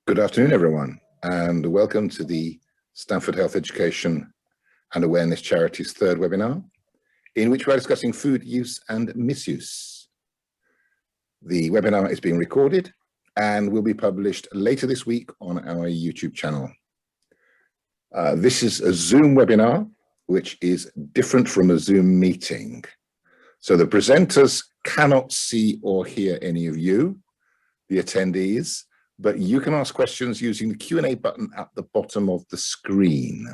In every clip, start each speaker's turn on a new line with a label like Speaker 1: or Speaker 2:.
Speaker 1: Good afternoon, everyone, and welcome to the Stanford Health Education and Awareness Charity's third webinar, in which we're discussing food use and misuse. The webinar is being recorded and will be published later this week on our YouTube channel. This is a Zoom webinar, which is different from a Zoom meeting. So the presenters cannot see or hear any of you, the attendees, but you can ask questions using the Q&A button at the bottom of the screen.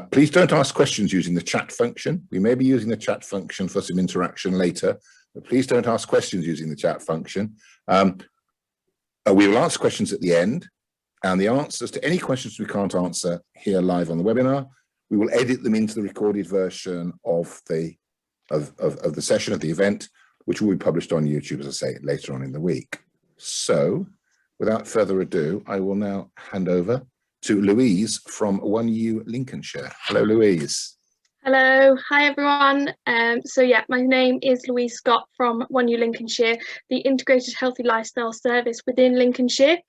Speaker 1: Please don't ask questions using the chat function. We may be using the chat function for some interaction later, but please don't ask questions using the chat function. We will answer questions at the end, and the answers to any questions we can't answer here live on the webinar, we will edit them into the recorded version of the session, of the event, which will be published on YouTube, as I say, later on in the week. So, without further ado, I will now hand over to Louise from 1U Lincolnshire. Hello, Louise.
Speaker 2: Hello, hi everyone. My name is Louise Scott from 1U Lincolnshire, the Integrated Healthy Lifestyle Service within Lincolnshire.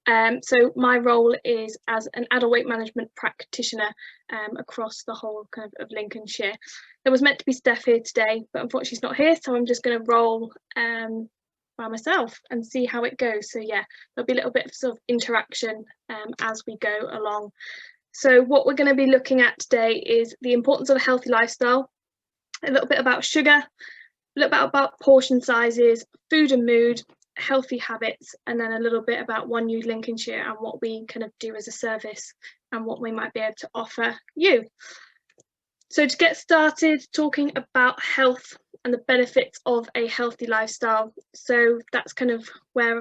Speaker 2: So my role is as an adult weight management practitioner across the whole of Lincolnshire. There was meant to be Steph here today, but unfortunately she's not here, so I'm just going to roll by myself and see how it goes. So yeah, there'll be a little bit of sort of interaction as we go along. So what we're going to be looking at today is the importance of a healthy lifestyle, a little bit about sugar, a little bit about portion sizes, food and mood, healthy habits, and then a little bit about 1U Lincolnshire and what we kind of do as a service and what we might be able to offer you. So to get started talking about health and the benefits of a healthy lifestyle, so that's kind of where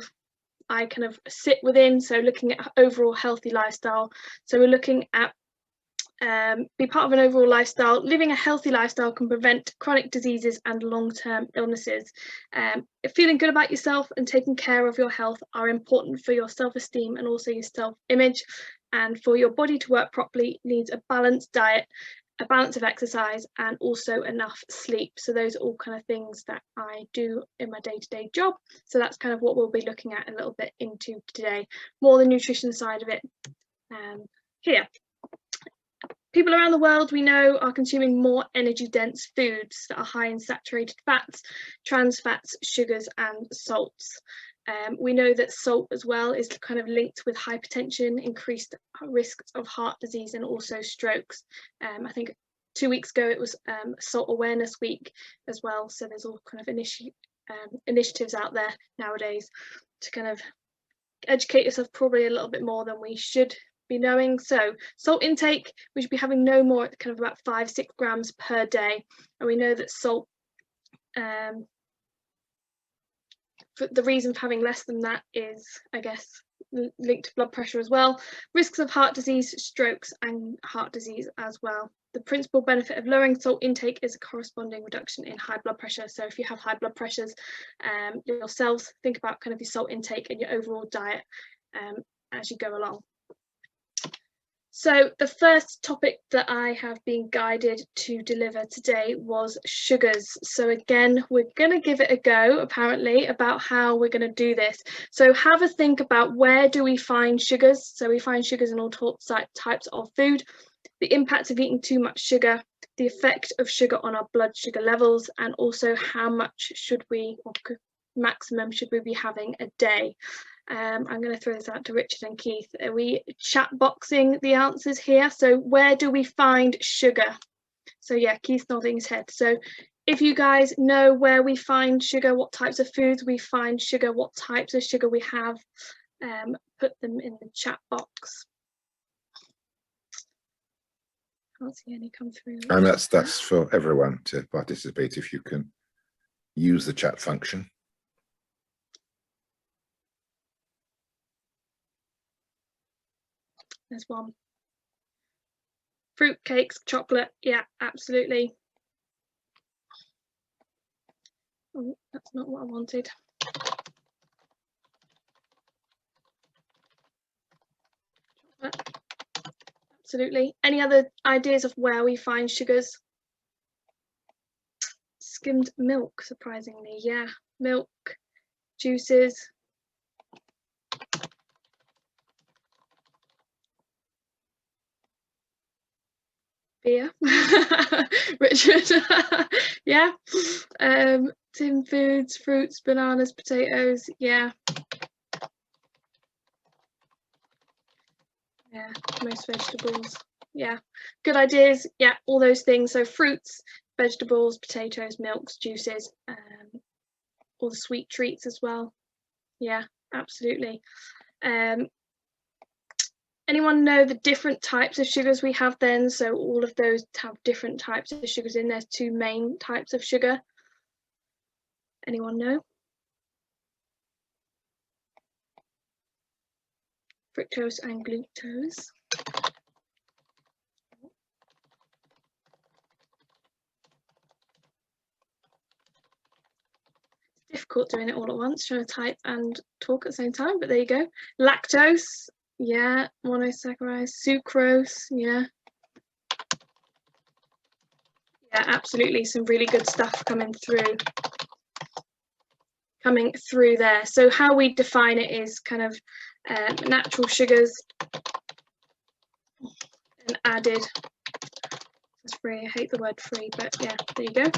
Speaker 2: I kind of sit within, so looking at overall healthy lifestyle. So we're looking at be part of an overall lifestyle. Living a healthy lifestyle can prevent chronic diseases and long-term illnesses. Feeling good about yourself and taking care of your health are important for your self-esteem and also your self-image. And for your body to work properly, needs a balanced diet, a balance of exercise, and also enough sleep. So those are all kind of things that I do in my day-to-day job. So that's kind of what we'll be looking at a little bit into today, more the nutrition side of it here. People around the world, we know, are consuming more energy-dense foods that are high in saturated fats, trans fats, sugars, and salts. We know that salt as well is kind of linked with hypertension, increased risks of heart disease, and also strokes. I think 2 weeks ago it was Salt Awareness Week as well. So there's all kind of initiatives out there nowadays to kind of educate yourself probably a little bit more than we should be knowing. So salt intake, we should be having no more at kind of about 5-6 grams per day. And we know that salt, the reason for having less than that is, I guess, linked to blood pressure as well, risks of heart disease, strokes, and heart disease as well. The principal benefit of lowering salt intake is a corresponding reduction in high blood pressure. So if you have high blood pressures yourselves, think about kind of your salt intake and your overall diet as you go along. So the first topic that I have been guided to deliver today was sugars. So again, we're going to give it a go, apparently, about how we're going to do this. So have a think about, where do we find sugars? So we find sugars in all types of food, the impact of eating too much sugar, the effect of sugar on our blood sugar levels, and also how much should we, or maximum should we be having a day. I'm going to throw this out to Richard and Keith. Are we chat boxing the answers here? So where do we find sugar? So yeah, Keith's nodding his head. So if you guys know where we find sugar, what types of foods we find sugar, what types of sugar we have, put them in the chat box. Can't see any come through.
Speaker 1: And that's for everyone to participate if you can use the chat function.
Speaker 2: There's one. Fruit, cakes, chocolate, yeah, absolutely. Oh, that's not what I wanted. Chocolate. Absolutely. Any other ideas of where we find sugars? Skimmed milk, surprisingly, yeah. Milk, juices. Beer. Richard. Yeah. Tin foods, fruits, bananas, potatoes. Yeah. Yeah, most vegetables. Yeah, good ideas. Yeah, all those things. So fruits, vegetables, potatoes, milks, juices, all the sweet treats as well. Yeah, absolutely. Anyone know the different types of sugars we have then? So all of those have different types of sugars in. There's two main types of sugar. Anyone know? Fructose and glucose. Difficult doing it all at once, trying to type and talk at the same time, but there you go. Lactose, yeah. Monosaccharides, sucrose, yeah. Yeah, absolutely, some really good stuff coming through there. So how we define it is kind of natural sugars and added. It's free. I hate the word free, but yeah, there you go.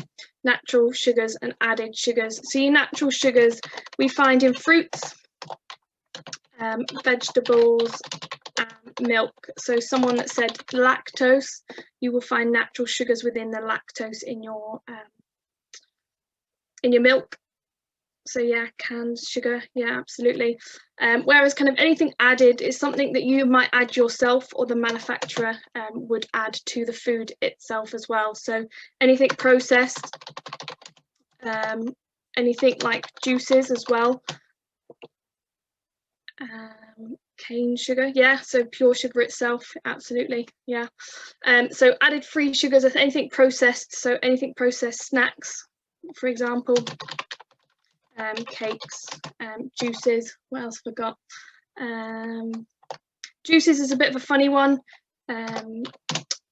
Speaker 2: Natural sugars and added sugars. So your natural sugars we find in fruits, vegetables, and milk. So someone that said lactose, you will find natural sugars within the lactose in your milk. So yeah, canned sugar, yeah, absolutely. Whereas kind of anything added is something that you might add yourself or the manufacturer would add to the food itself as well. So anything processed, anything like juices as well. Cane sugar, yeah, so pure sugar itself, absolutely, yeah. So added free sugars, anything processed, so anything processed snacks, for example. Cakes, juices, what else have I got? Juices is a bit of a funny one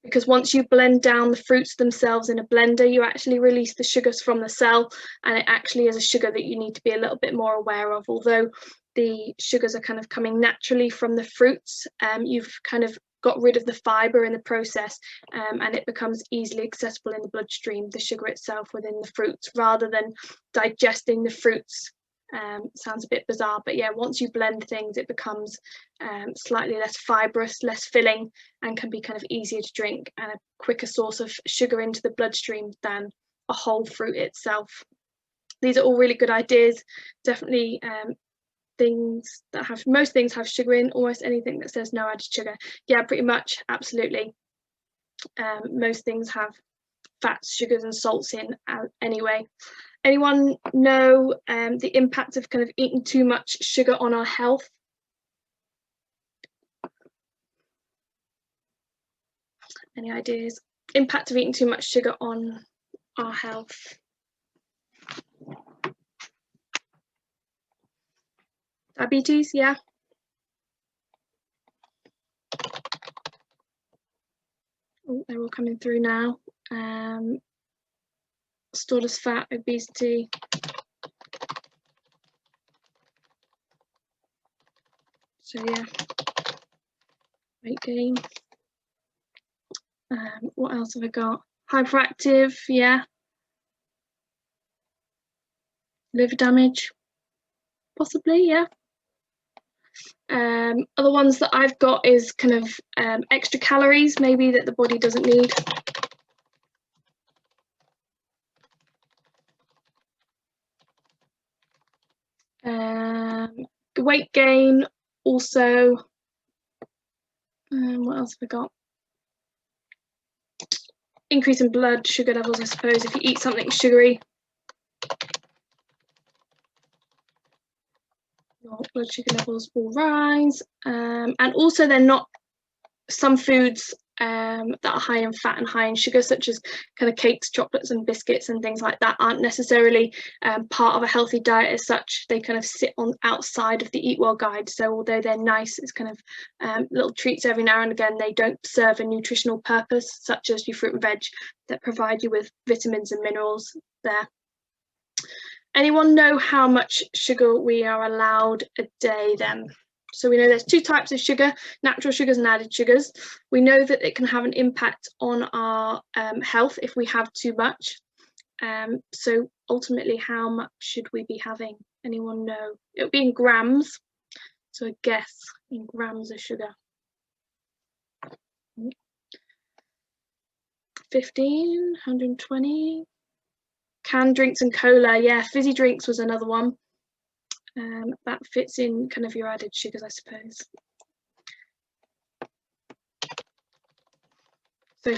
Speaker 2: because once you blend down the fruits themselves in a blender, you actually release the sugars from the cell, and it actually is a sugar that you need to be a little bit more aware of. Although the sugars are kind of coming naturally from the fruits, you've kind of got rid of the fiber in the process, and it becomes easily accessible in the bloodstream, the sugar itself within the fruits, rather than digesting the fruits. Sounds a bit bizarre, but yeah, once you blend things, it becomes slightly less fibrous, less filling, and can be kind of easier to drink and a quicker source of sugar into the bloodstream than a whole fruit itself. These are all really good ideas. Definitely things that have, most things have sugar in, almost anything that says no added sugar. Yeah, pretty much, absolutely. Most things have fats, sugars and salts in anyway. Anyone know the impact of kind of eating too much sugar on our health? Any ideas? Impact of eating too much sugar on our health? Diabetes, yeah. Oh, they're all coming through now. Stored as fat, obesity. So yeah, weight gain. What else have I got? Hyperactive, yeah. Liver damage, possibly, yeah. Other ones that I've got is kind of extra calories, maybe, that the body doesn't need. Weight gain, also. What else have I got? Increase in blood sugar levels, I suppose, if you eat something sugary. Your blood sugar levels will rise. And also they're not, some foods that are high in fat and high in sugar, such as kind of cakes, chocolates and biscuits and things like that, aren't necessarily part of a healthy diet as such. They kind of sit on outside of the Eat Well guide. So although they're nice, it's kind of little treats every now and again, they don't serve a nutritional purpose, such as your fruit and veg that provide you with vitamins and minerals there. Anyone know how much sugar we are allowed a day then? So we know there's two types of sugar, natural sugars and added sugars. We know that it can have an impact on our health if we have too much. So ultimately, how much should we be having? Anyone know? It would be in grams. So I guess in grams of sugar. 15, 120. Canned drinks and cola. Yeah, fizzy drinks was another one. That fits in kind of your added sugars, I suppose. So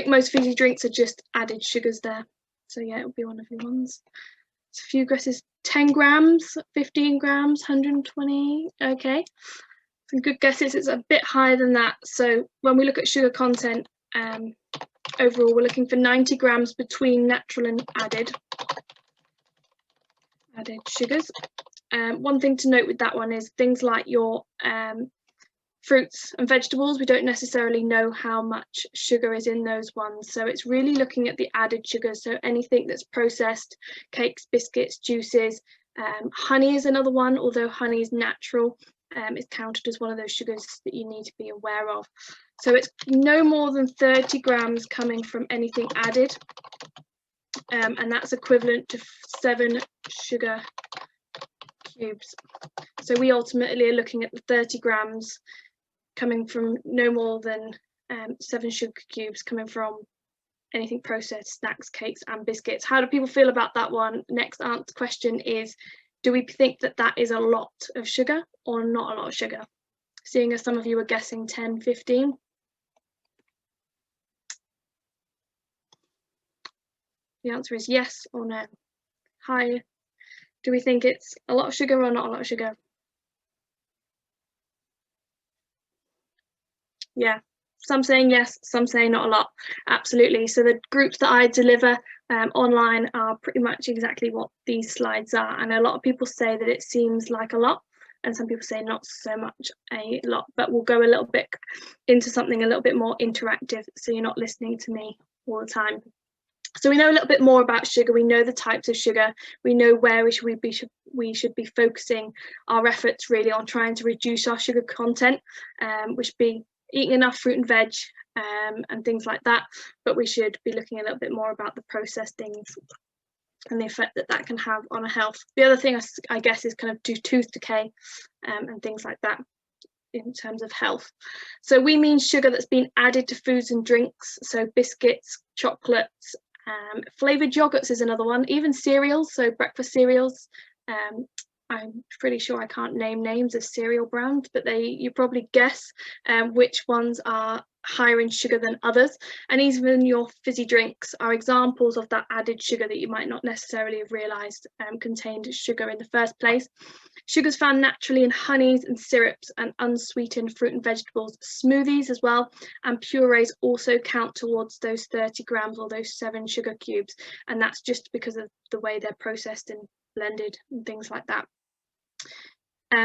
Speaker 2: most fizzy drinks are just added sugars there. So yeah, it would be one of the ones. So a few guesses, 10 grams, 15 grams, 120. Okay, some good guesses. It's a bit higher than that. So when we look at sugar content, overall, we're looking for 90 grams between natural and added sugars. One thing to note with that one is things like your fruits and vegetables, we don't necessarily know how much sugar is in those ones. So it's really looking at the added sugars. So anything that's processed, cakes, biscuits, juices. Honey is another one, although honey is natural. It's counted as one of those sugars that you need to be aware of. So it's no more than 30 grams coming from anything added. And that's equivalent to 7 sugar cubes. So we ultimately are looking at the 30 grams coming from no more than 7 sugar cubes coming from anything processed, snacks, cakes and biscuits. How do people feel about that one? Next question is, do we think that that is a lot of sugar or not a lot of sugar? Seeing as some of you are guessing 10, 15. The answer is yes or no. Hi. Do we think it's a lot of sugar or not a lot of sugar? Yeah, some saying yes, some saying not a lot. Absolutely. So the groups that I deliver online are pretty much exactly what these slides are. And a lot of people say that it seems like a lot, and some people say not so much a lot, but we'll go a little bit into something a little bit more interactive, so you're not listening to me all the time. So we know a little bit more about sugar. We know the types of sugar. We know where we should be focusing our efforts really on trying to reduce our sugar content. We should be eating enough fruit and veg and things like that. But we should be looking a little bit more about the processed things and the effect that that can have on our health. The other thing I guess is kind of tooth decay and things like that in terms of health. So we mean sugar that's been added to foods and drinks. So biscuits, chocolates, flavoured yogurts is another one, even cereals, so breakfast cereals. I'm pretty sure I can't name names of cereal brands, but you probably guess which ones are higher in sugar than others. And even your fizzy drinks are examples of that added sugar that you might not necessarily have realised contained sugar in the first place. Sugars found naturally in honeys and syrups and unsweetened fruit and vegetables, smoothies as well, and purees also count towards those 30 grams or those 7 sugar cubes. And that's just because of the way they're processed and blended and things like that.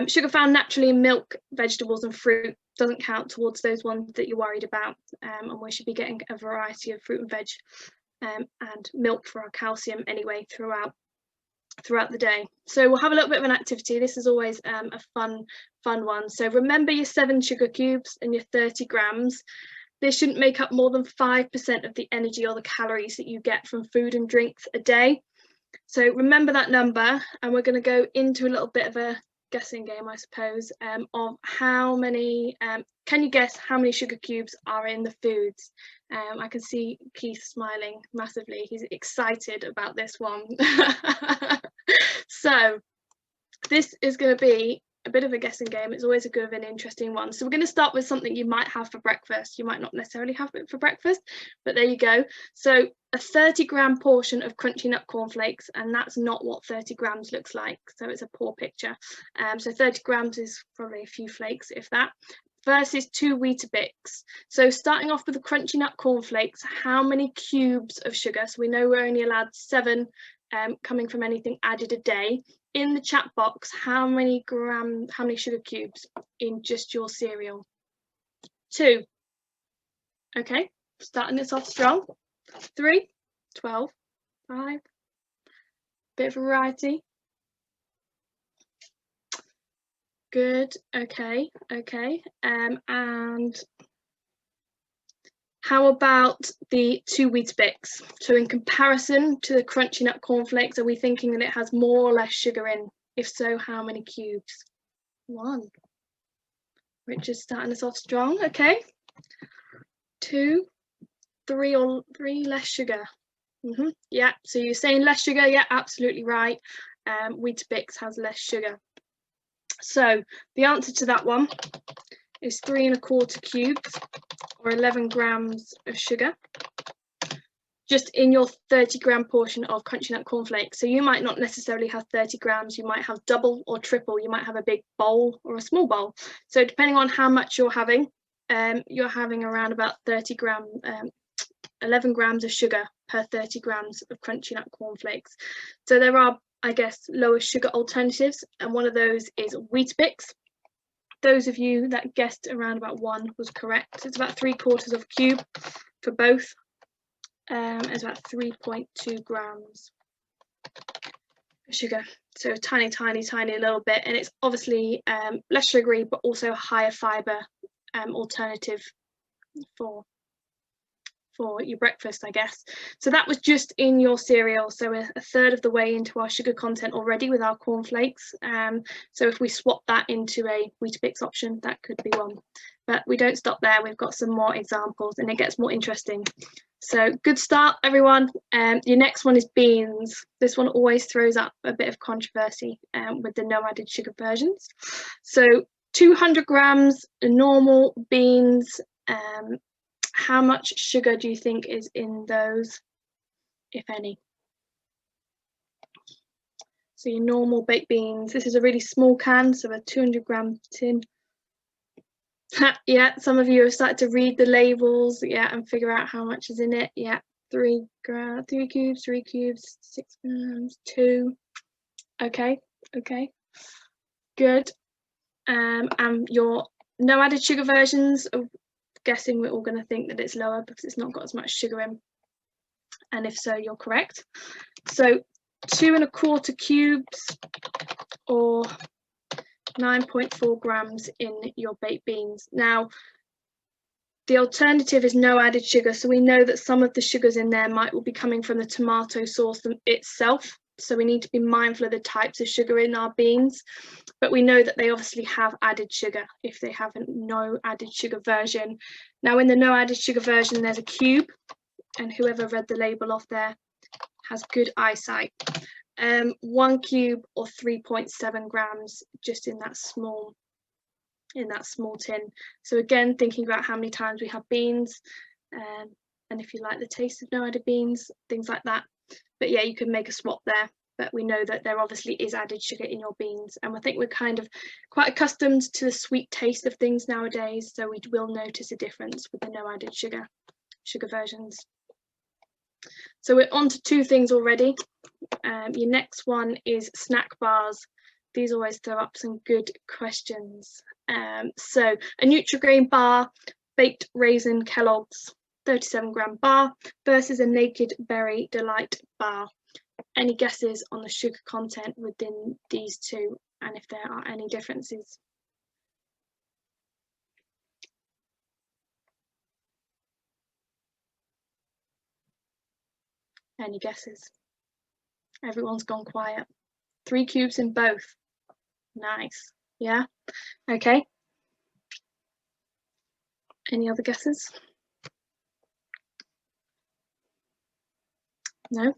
Speaker 2: Sugar found naturally in milk, vegetables and fruit doesn't count towards those ones that you're worried about, and we should be getting a variety of fruit and veg and milk for our calcium anyway throughout the day. So we'll have a little bit of an activity. This is always a fun one. So remember your 7 sugar cubes and your 30 grams. They shouldn't make up more than 5% of the energy or the calories that you get from food and drinks a day. So remember that number, and we're going to go into a little bit of a guessing game, I suppose, of how many, can you guess how many sugar cubes are in the foods? I can see Keith smiling massively. He's excited about this one. So this is going to be a bit of a guessing game. It's always a good and interesting one. So we're going to start with something you might have for breakfast. You might not necessarily have it for breakfast, but there you go. So a 30-gram portion of crunchy nut cornflakes, and that's not what 30 grams looks like. So it's a poor picture. So 30 grams is probably a few flakes, if that, versus 2 Weetabix. So starting off with the crunchy nut cornflakes, how many cubes of sugar? So we know we're only allowed 7 coming from anything added a day. In the chat box, how many sugar cubes in just your cereal? 2. Okay, starting this off strong. 3, 12, 5. Bit of variety. Good. Okay. And how about the 2 Weetabix? So in comparison to the Crunchy Nut cornflakes, are we thinking that it has more or less sugar in? If so, how many cubes? 1. Richard's starting us off strong. Okay. 2, 3 or 3 less sugar. Yeah, so you're saying less sugar. Yeah, absolutely right. Weetabix has less sugar. So the answer to that one is 3 1/4 cubes or 11 grams of sugar just in your 30-gram portion of Crunchy Nut cornflakes. So you might not necessarily have 30 grams, you might have double or triple, you might have a big bowl or a small bowl. So depending on how much you're having around about 11 grams of sugar per 30 grams of Crunchy Nut cornflakes. So there are, I guess, lower sugar alternatives, and one of those is Weetabix. Those of you that guessed around about 1 was correct. It's about 3/4 of a cube for both. It's about 3.2 grams of sugar. So tiny little bit, and it's obviously less sugary, but also a higher fiber alternative for your breakfast, I guess. So that was just in your cereal, so a third of the way into our sugar content already with our cornflakes. So if we swap that into a Weetabix option, that could be one. But we don't stop there, we've got some more examples and it gets more interesting. So good start, everyone. Your next one is beans. This one always throws up a bit of controversy with the no added sugar versions. So 200 grams normal beans. How much sugar do you think is in those, if any? So your normal baked beans, this is a really small can, so a 200-gram tin. Yeah, some of you have started to read the labels, yeah, and figure out how much is in it. Yeah, 3 cubes, 6 grams, 2. Okay, good. And your no added sugar versions, guessing we're all going to think that it's lower because it's not got as much sugar in, and if so, you're correct. So 2 1/4 cubes or 9.4 grams in your baked beans. Now the alternative is no added sugar, so we know that some of the sugars in there will be coming from the tomato sauce itself, so we need to be mindful of the types of sugar in our beans, but we know that they obviously have added sugar if they have a no added sugar version. Now in the no added sugar version there's a cube, and whoever read the label off there has good eyesight. 1 cube or 3.7 grams just in that small tin. So again, thinking about how many times we have beans, and if you like the taste of no added beans, things like that. But yeah, you can make a swap there, but we know that there obviously is added sugar in your beans, and I think we're kind of quite accustomed to the sweet taste of things nowadays, so we will notice a difference with the no added sugar versions. So we're on to 2 things already. Your next one is snack bars. These always throw up some good questions. So a Nutri-Grain bar, baked raisin Kellogg's 37-gram bar versus a Naked Berry Delight bar. Any guesses on the sugar content within these 2, and if there are any differences? Any guesses? Everyone's gone quiet. 3 cubes in both. Nice. Yeah. Okay. Any other guesses? No.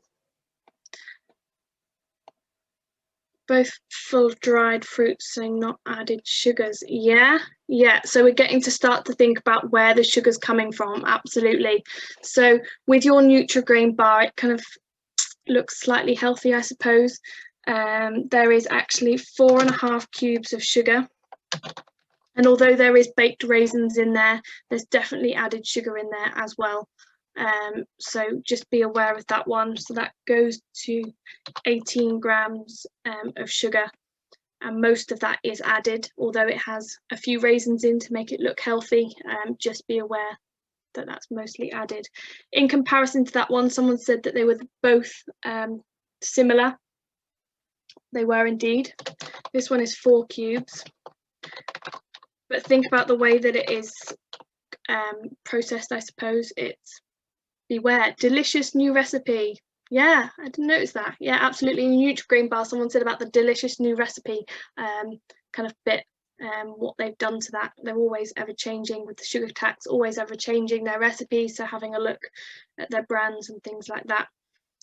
Speaker 2: Both full of dried fruits, so not added sugars. Yeah. So we're getting to start to think about where the sugar's coming from. Absolutely. So with your Nutri-Grain bar, it kind of looks slightly healthy, I suppose. There is actually 4.5 cubes of sugar, and although there is baked raisins in there, there's definitely added sugar in there as well. So just be aware of that one. So that goes to 18 grams of sugar, and most of that is added, although it has a few raisins in to make it look healthy. Just be aware that that's mostly added. In comparison to that one, someone said that they were both similar. They were indeed. This one is 4 cubes but think about the way that it is processed, I suppose. It's beware, delicious new recipe. Yeah, I didn't notice that. Yeah, absolutely. Nutri-Grain bar, someone said about the delicious new recipe kind of bit, what they've done to that. They're always ever changing with the sugar tax, always ever changing their recipes, so having a look at their brands and things like that.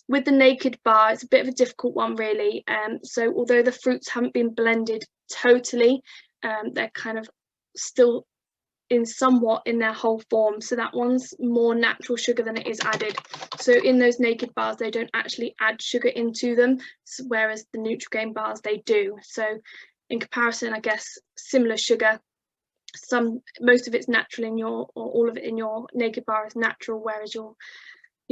Speaker 2: With the naked bar, it's a bit of a difficult one really. So although the fruits haven't been blended totally, they're kind of still somewhat in their whole form, so that one's more natural sugar than it is added. So in those naked bars they don't actually add sugar into them, whereas the Nutri-Grain bars they do. So in comparison, I guess similar sugar, most of it's natural in your, or all of it in your naked bar is natural, whereas your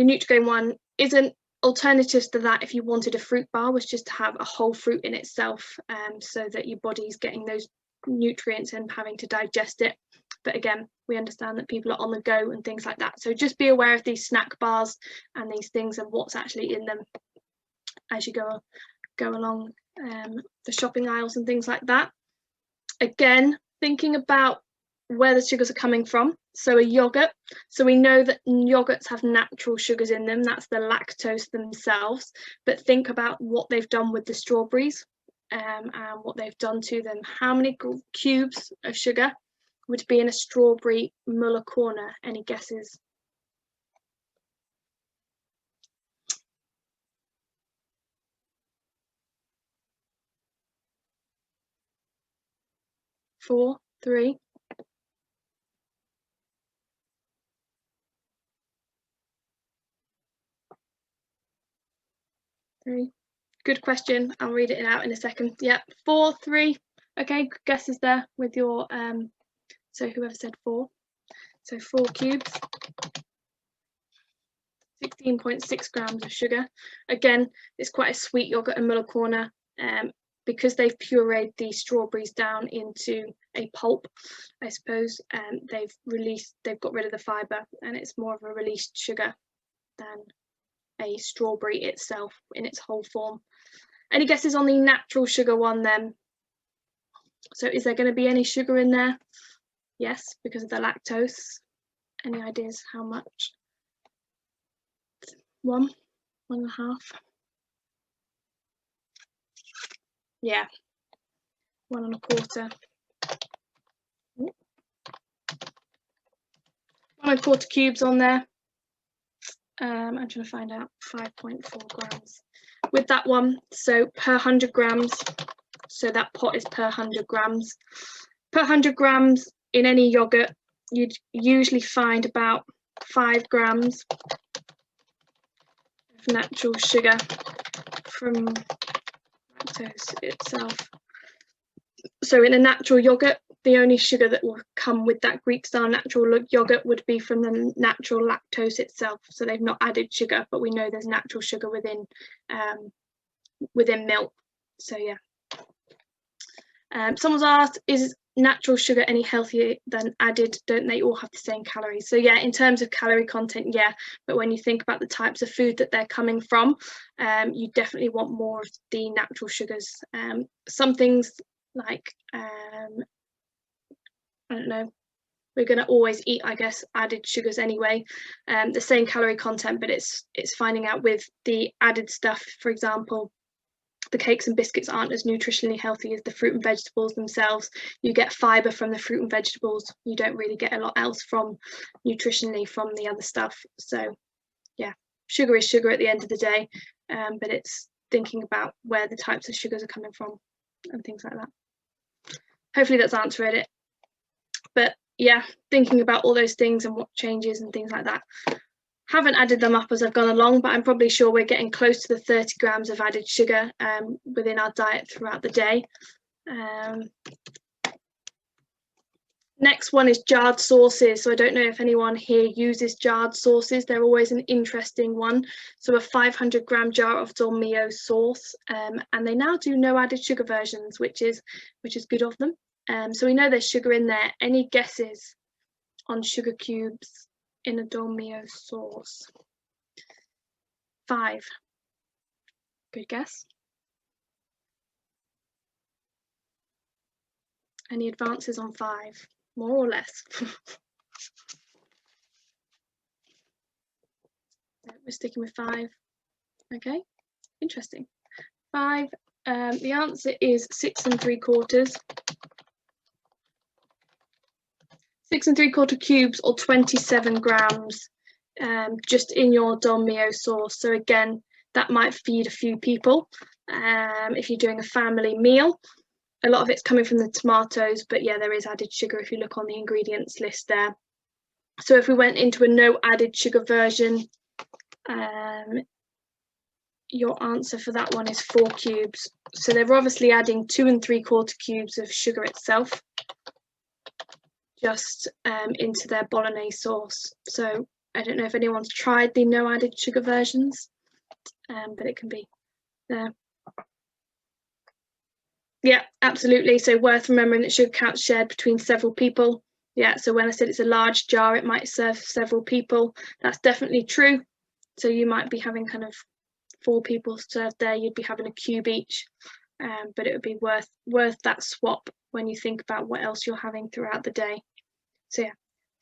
Speaker 2: Nutri-Grain one isn't. Alternatives to that, if you wanted a fruit bar, was just to have a whole fruit in itself, so that your body's getting those nutrients and having to digest it. But again, we understand that people are on the go and things like that, so just be aware of these snack bars and these things and what's actually in them as you go along the shopping aisles and things like that. Again, thinking about where the sugars are coming from. So a yogurt, so we know that yogurts have natural sugars in them, that's the lactose themselves, but think about what they've done with the strawberries and what they've done to them. How many cubes of sugar would be in a strawberry Muller corner? Any guesses? Four, three. Three. Good question. I'll read it out in a second. Yep, 4, 3. Okay, good guesses there with your so whoever said 4. So 4 cubes, 16.6 grams of sugar. Again, it's quite a sweet yogurt and Muller corner, because they've pureed the strawberries down into a pulp, I suppose. They've got rid of the fibre, and it's more of a released sugar than a strawberry itself in its whole form. Any guesses on the natural sugar one then? So is there going to be any sugar in there? Yes, because of the lactose. Any ideas how much? 1, 1.5. Yeah, 1.25. 1.25 cubes on there. I'm trying to find out 5.4 grams with that one. So per 100 grams, so that pot is per 100 grams. Per 100 grams in any yogurt, you'd usually find about 5 grams of natural sugar from lactose itself. So in a natural yogurt, the only sugar that will come with that Greek style natural yogurt would be from the natural lactose itself. So they've not added sugar, but we know there's natural sugar within milk. So yeah. Someone's asked, is natural sugar any healthier than added? Don't they all have the same calories? So yeah, in terms of calorie content, yeah, but when you think about the types of food that they're coming from, you definitely want more of the natural sugars. Some things like I don't know, we're going to always eat, I guess, added sugars anyway, the same calorie content, but it's finding out with the added stuff. For example, the cakes and biscuits aren't as nutritionally healthy as the fruit and vegetables themselves. You get fibre from the fruit and vegetables. You don't really get a lot else from nutritionally from the other stuff. So yeah, sugar is sugar at the end of the day, but it's thinking about where the types of sugars are coming from and things like that. Hopefully that's answered it. But yeah, thinking about all those things and what changes and things like that. Haven't added them up as I've gone along, but I'm probably sure we're getting close to the 30 grams of added sugar within our diet throughout the day. Next one is jarred sauces. So I don't know if anyone here uses jarred sauces. They're always an interesting one. So a 500 gram jar of Dolmio sauce, and they now do no added sugar versions, which is good of them. So we know there's sugar in there. Any guesses on sugar cubes in a Dolmio sauce? 5. Good guess. Any advances on 5, more or less? We're sticking with 5. Okay, interesting. 5, the answer is 6 3/4. 6 3/4 cubes, or 27 grams, just in your Dolmio sauce. So again, that might feed a few people if you're doing a family meal. A lot of it's coming from the tomatoes, but yeah, there is added sugar if you look on the ingredients list there. So if we went into a no added sugar version, your answer for that one is 4 cubes. So they're obviously adding 2 3/4 cubes of sugar itself, just into their bolognese sauce. So I don't know if anyone's tried the no added sugar versions, but it can be there. Yeah, absolutely. So worth remembering that sugar counts shared between several people. Yeah, so when I said it's a large jar, it might serve several people. That's definitely true. So you might be having kind of 4 people served there, you'd be having a cube each, but it would be worth that swap when you think about what else you're having throughout the day. So yeah,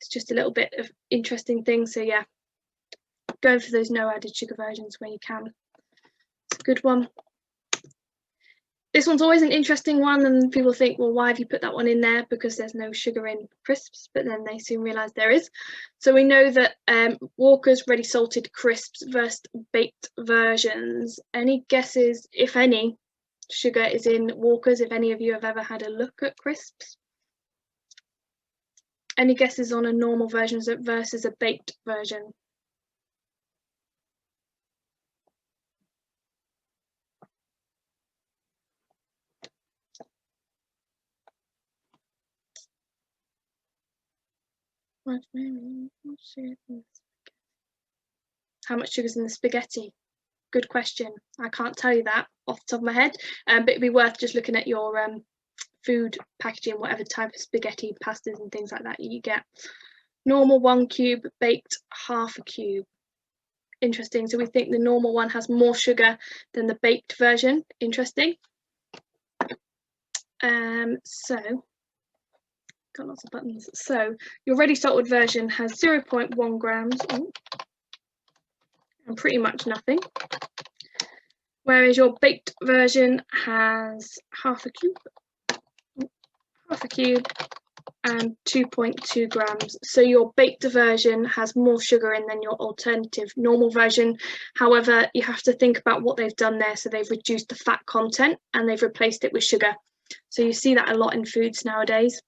Speaker 2: it's just a little bit of interesting things. So yeah, go for those no added sugar versions where you can. It's a good one. This one's always an interesting one, and people think, well, why have you put that one in there? Because there's no sugar in crisps, but then they soon realise there is. So we know that Walker's ready salted crisps versus baked versions. Any guesses, if any, sugar is in Walker's, if any of you have ever had a look at crisps? Any guesses on a normal version versus a baked version? How much sugar's in the spaghetti? Good question. I can't tell you that off the top of my head, but it'd be worth just looking at your food packaging, whatever type of spaghetti, pastas and things like that you get. Normal 1 cube, baked 1/2 cube. Interesting. So we think the normal one has more sugar than the baked version. Interesting. So got lots of buttons. So your ready salted version has 0.1 grams and pretty much nothing, whereas your baked version has 1/2 cube, 1/2 cube and 2.2 grams. So your baked version has more sugar in than your alternative normal version. However, you have to think about what they've done there. So they've reduced the fat content and they've replaced it with sugar. So you see that a lot in foods nowadays.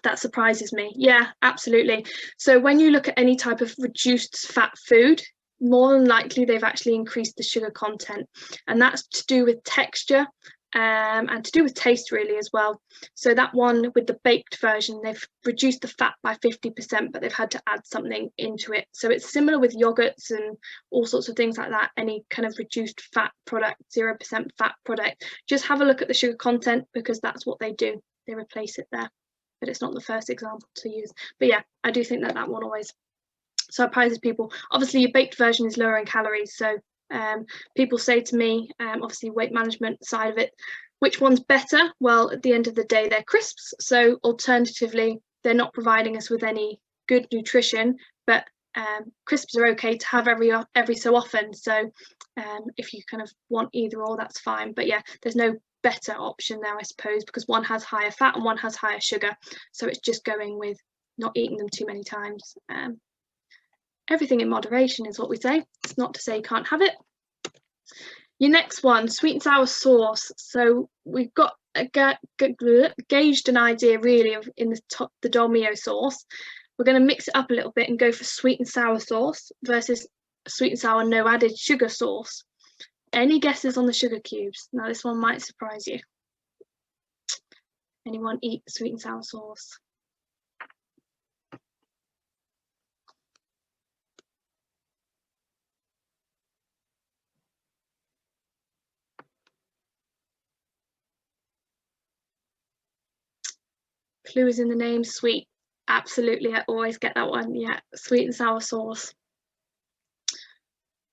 Speaker 2: That surprises me. Yeah, absolutely. So when you look at any type of reduced fat food, more than likely they've actually increased the sugar content, and that's to do with texture and to do with taste really as well. So that one with the baked version, they've reduced the fat by 50%, but they've had to add something into it. So it's similar with yogurts and all sorts of things like that. Any kind of reduced fat product, 0% fat product, just have a look at the sugar content, because that's what they do. They replace it there. But it's not the first example to use. But yeah, I do think that one always surprises people. Obviously your baked version is lower in calories, so people say to me, obviously weight management side of it, which one's better? Well, at the end of the day, they're crisps. So alternatively, they're not providing us with any good nutrition, but crisps are okay to have every so often. So if you kind of want either or, that's fine. But yeah, there's no better option there, I suppose, because one has higher fat and one has higher sugar. So it's just going with not eating them too many times. Everything in moderation is what we say. It's not to say you can't have it. Your next one, sweet and sour sauce. So we've got gauged an idea really of in the Dolmio sauce. We're going to mix it up a little bit and go for sweet and sour sauce versus sweet and sour no added sugar sauce. Any guesses on the sugar cubes? Now this one might surprise you. Anyone eat sweet and sour sauce? Clue is in the name, sweet. Absolutely, I always get that one. Yeah, sweet and sour sauce.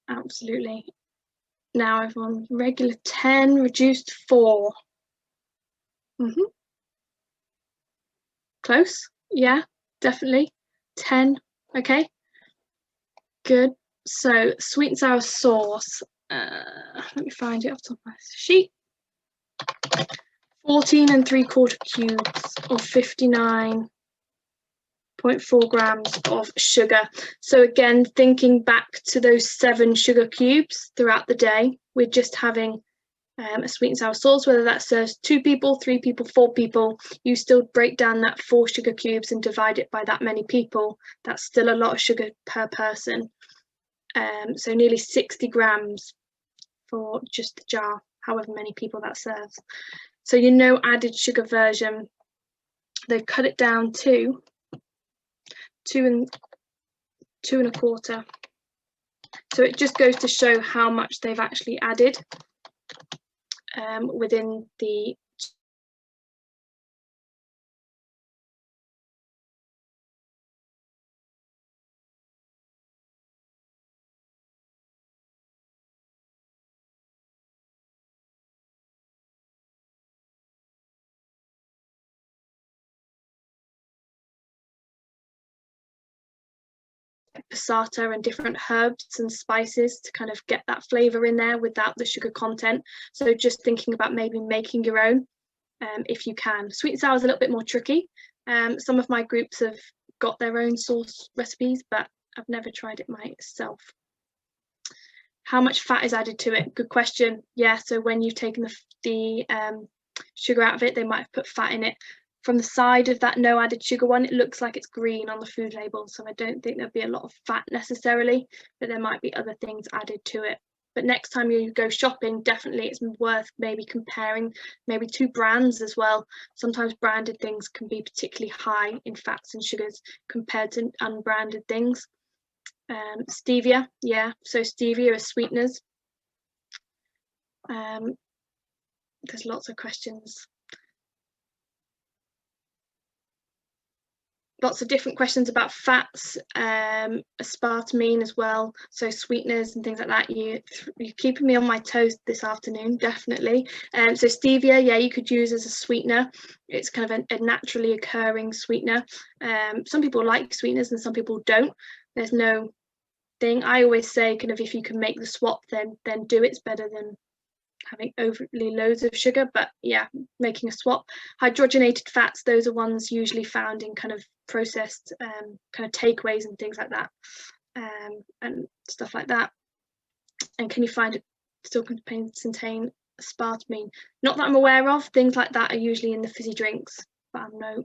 Speaker 2: Absolutely. Now everyone, regular 10, reduced 4. Close? Yeah, definitely. 10. Okay, good. So sweet and sour sauce. Let me find it off the top of my sheet. 14 3/4 cubes of 59.4 grams of sugar. So again, thinking back to those 7 sugar cubes throughout the day, we're just having a sweet and sour sauce, whether that serves 2 people, 3 people, 4 people, you still break down that 4 sugar cubes and divide it by that many people. That's still a lot of sugar per person. So nearly 60 grams for just the jar, however many people that serves. So your no added sugar version, they've cut it down to 2 1/4. So it just goes to show how much they've actually added within the passata and different herbs and spices to kind of get that flavour in there without the sugar content. So just thinking about maybe making your own if you can. Sweet and sour is a little bit more tricky. Some of my groups have got their own sauce recipes, but I've never tried it myself. How much fat is added to it? Good question. Yeah, so when you've taken the sugar out of it, they might have put fat in it. From the side of that no added sugar one, it looks like it's green on the food label, so I don't think there'll be a lot of fat necessarily, but there might be other things added to it. But next time you go shopping, definitely it's worth maybe comparing maybe 2 brands as well. Sometimes branded things can be particularly high in fats and sugars compared to unbranded things. Stevia, yeah, so stevia is sweeteners. There's lots of questions. Lots of different questions about fats, aspartame as well, so sweeteners and things like that. You're keeping me on my toes this afternoon, definitely. So stevia, yeah, you could use as a sweetener. It's kind of a naturally occurring sweetener. Some people like sweeteners and some people don't. There's no thing. I always say kind of if you can make the swap, then do it. It's better than having overly loads of sugar, but yeah, making a swap. Hydrogenated fats, those are ones usually found in kind of processed kind of takeaways and things like that, and stuff like that. And can you find it still contain aspartame? Not that I'm aware of. Things like that are usually in the fizzy drinks, but I'm no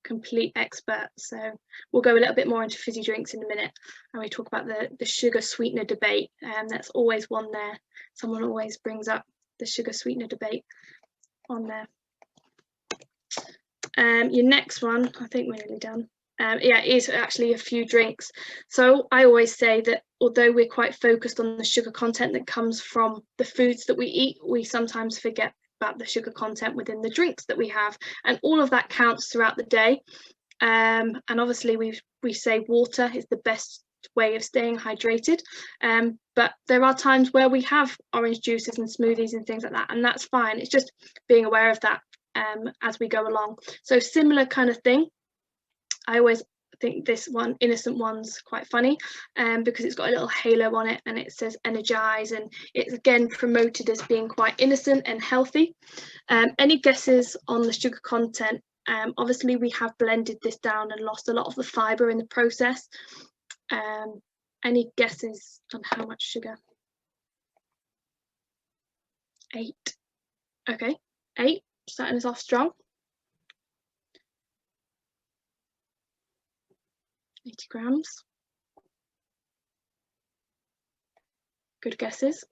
Speaker 2: complete expert, so we'll go a little bit more into fizzy drinks in a minute, and we talk about the sugar sweetener debate, and that's always one there. Someone always brings up the sugar sweetener debate on there. Your next one, I think we're nearly done. Yeah, it is actually a few drinks. So I always say that although we're quite focused on the sugar content that comes from the foods that we eat, we sometimes forget about the sugar content within the drinks that we have, and all of that counts throughout the day. And obviously we say water is the best way of staying hydrated, but there are times where we have orange juices and smoothies and things like that, and that's fine. It's just being aware of that as we go along. So similar kind of thing. I always think this one, Innocent One's quite funny because it's got a little halo on it and it says energize, and it's again promoted as being quite innocent and healthy. Any guesses on the sugar content? Obviously we have blended this down and lost a lot of the fibre in the process. Any guesses on how much sugar? 8. Okay, 8, starting us off strong. 80 grams. Good guesses.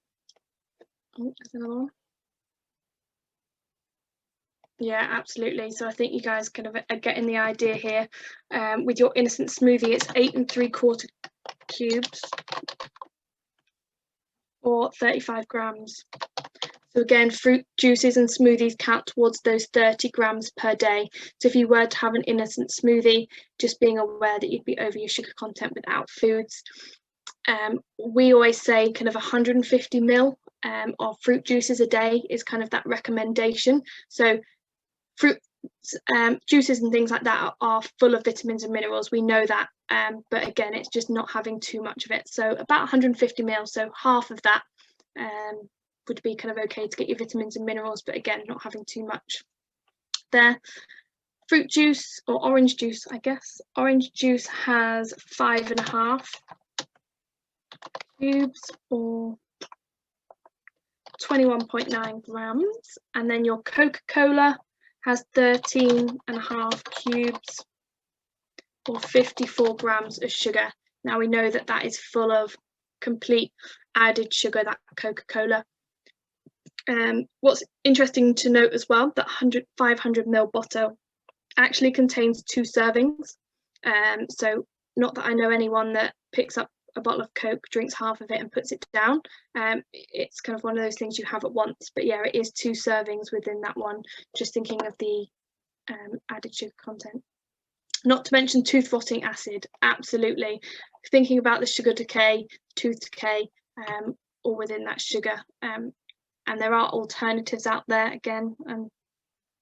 Speaker 2: Oh, there's another one. Yeah, absolutely. So I think you guys kind of are getting the idea here. With your Innocent smoothie, it's 8 3/4 cubes or 35 grams. So again, fruit juices and smoothies count towards those 30 grams per day. So if you were to have an Innocent smoothie, just being aware that you'd be over your sugar content without foods. We always say kind of 150 ml of fruit juices a day is kind of that recommendation. So fruit Juices and things like that are full of vitamins and minerals, we know that, but again, it's just not having too much of it. So about 150 ml, so half of that would be kind of okay to get your vitamins and minerals, but again, not having too much there. Fruit juice, or orange juice, I guess. Orange juice has 5.5 cubes, or 21.9 grams, and then your Coca-Cola has 13.5 cubes, or 54 grams of sugar. Now we know that that is full of complete added sugar, that Coca-Cola. What's interesting to note as well, that 500 ml bottle actually contains 2 servings. So not that I know anyone that picks up a bottle of Coke, drinks half of it and puts it down. It's kind of one of those things you have at once, but yeah, it is 2 servings within that one, just thinking of the added sugar content. Not to mention tooth rotting acid, absolutely. Thinking about the sugar decay, tooth decay, all within that sugar. And there are alternatives out there. Again, I'm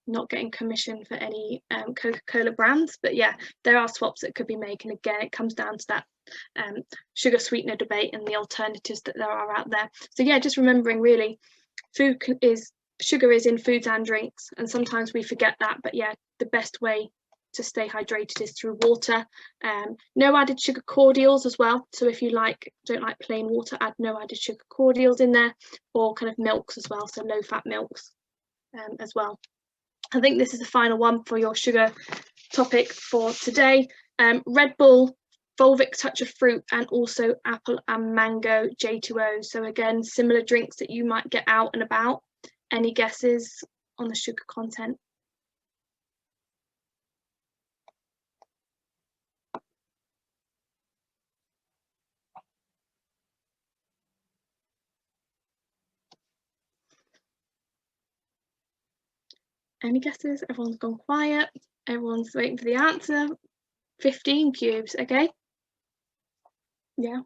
Speaker 2: not getting commission for any Coca-Cola brands, but yeah, there are swaps that could be made. And again, it comes down to that sugar sweetener debate and the alternatives that there are out there. So yeah, just remembering really, sugar is in foods and drinks, and sometimes we forget that, but yeah, the best way to stay hydrated is through water. No added sugar cordials as well, so if you don't like plain water, add no added sugar cordials in there, or kind of milks as well, so low fat milks as well. I think this is the final one for your sugar topic for today. Red Bull, Volvic Touch of Fruit, and also apple and mango J2O. So again, similar drinks that you might get out and about. Any guesses on the sugar content? Any guesses? Everyone's gone quiet. Everyone's waiting for the answer. 15 cubes, okay? Yeah,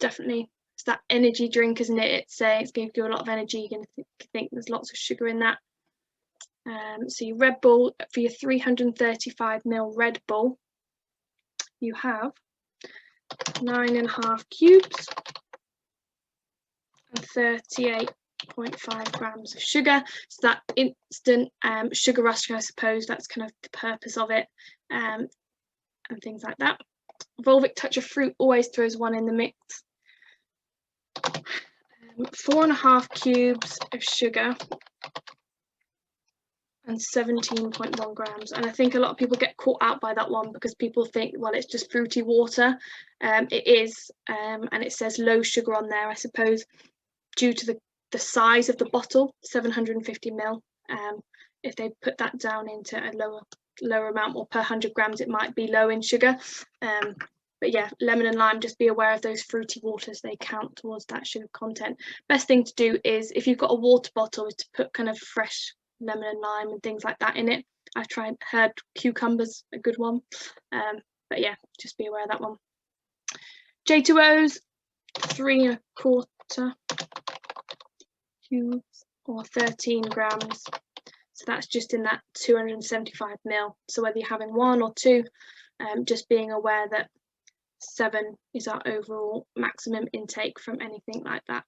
Speaker 2: definitely. It's that energy drink, isn't it? It's going to give you a lot of energy. You're going to think there's lots of sugar in that. So your Red Bull, for your 335 ml Red Bull, you have 9.5 cubes and 38.5 grams of sugar. So that instant sugar rush, I suppose, that's kind of the purpose of it, and things like that. Volvic Touch of Fruit always throws one in the mix. 4.5 cubes of sugar and 17.1 grams. And I think a lot of people get caught out by that one because people think, well, it's just fruity water. It is, and it says low sugar on there, I suppose, due to the size of the bottle, 750 ml. If they put that down into a lower amount, or per 100 grams, it might be low in sugar. But yeah, lemon and lime, just be aware of those fruity waters, they count towards that sugar content. Best thing to do is, if you've got a water bottle, is to put kind of fresh lemon and lime and things like that in it. I've heard cucumbers, a good one. But yeah, just be aware of that one. J2Os, 3.25 cubes, or 13 grams. So that's just in that 275 ml. So whether you're having 1 or 2, just being aware that 7 is our overall maximum intake from anything like that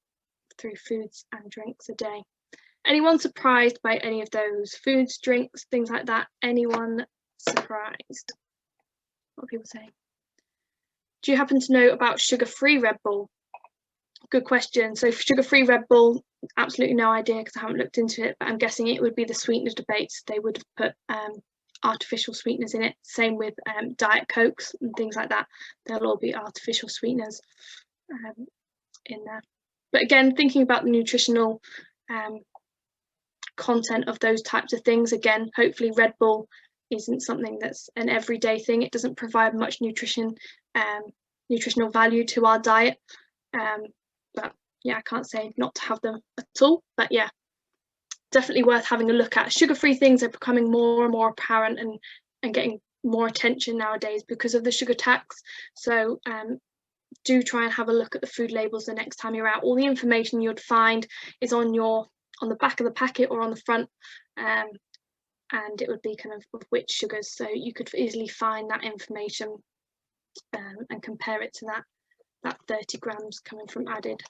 Speaker 2: through foods and drinks a day. Anyone surprised by any of those? Foods, drinks, things like that? Anyone surprised? What are people saying? Do you happen to know about sugar-free Red Bull? Good question. So for sugar-free Red Bull, absolutely no idea because I haven't looked into it, but I'm guessing it would be the sweetener debates. They would have put artificial sweeteners in it. Same with Diet Cokes and things like that. They'll all be artificial sweeteners in there. But again, thinking about the nutritional content of those types of things, again, hopefully Red Bull isn't something that's an everyday thing. It doesn't provide much nutritional value to our diet. But yeah, I can't say not to have them at all. But yeah, definitely worth having a look at. Sugar-free things are becoming more and more apparent and getting more attention nowadays because of the sugar tax. So do try and have a look at the food labels the next time you're out. All the information you'd find is on the back of the packet or on the front, and it would be kind of which sugars, so you could easily find that information and compare it to that 30 grams coming from added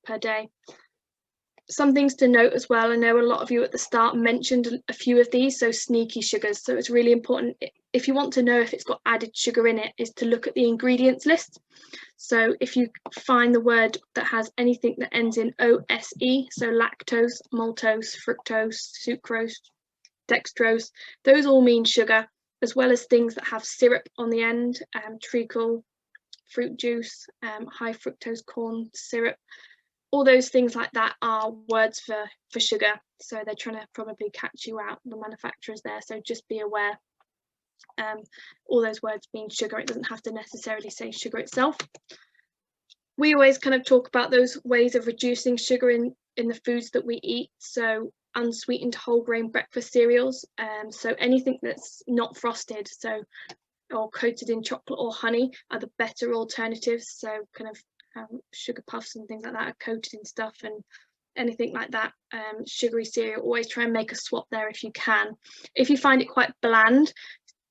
Speaker 2: per day. Some things to note as well, I know a lot of you at the start mentioned a few of these, so sneaky sugars, so it's really important if you want to know if it's got added sugar in it, is to look at the ingredients list. So if you find the word that has anything that ends in OSE, so lactose, maltose, fructose, sucrose, dextrose, those all mean sugar, as well as things that have syrup on the end, treacle, fruit juice, high fructose corn syrup. All those things like that are words for sugar, so they're trying to probably catch you out, the manufacturers there, so just be aware. All those words mean sugar, it doesn't have to necessarily say sugar itself. We always kind of talk about those ways of reducing sugar in the foods that we eat, so unsweetened whole grain breakfast cereals, so anything that's not frosted, so or coated in chocolate or honey are the better alternatives, so kind of sugar puffs and things like that are coated in stuff, and anything like that, sugary cereal, always try and make a swap there if you can. If you find it quite bland,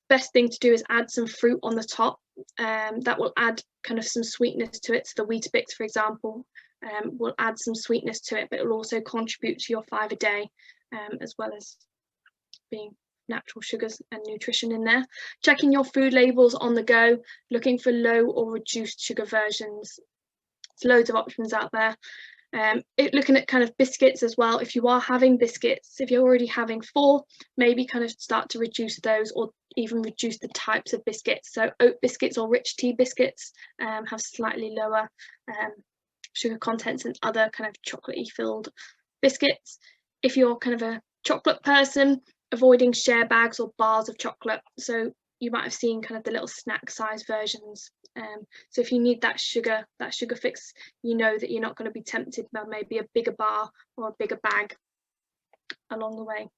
Speaker 2: best thing to do is add some fruit on the top, that will add kind of some sweetness to it. So the Weetabix, for example, will add some sweetness to it, but it will also contribute to your 5 a day, as well as being natural sugars and nutrition in there. Checking your food labels on the go, looking for low or reduced sugar versions. There's loads of options out there. Looking at kind of biscuits as well. If you are having biscuits, if you're already having 4, maybe kind of start to reduce those, or even reduce the types of biscuits. So oat biscuits or rich tea biscuits have slightly lower sugar contents than other kind of chocolatey filled biscuits. If you're kind of a chocolate person, avoiding share bags or bars of chocolate. So you might have seen kind of the little snack size versions. So if you need that sugar fix, you know that you're not going to be tempted by maybe a bigger bar or a bigger bag along the way.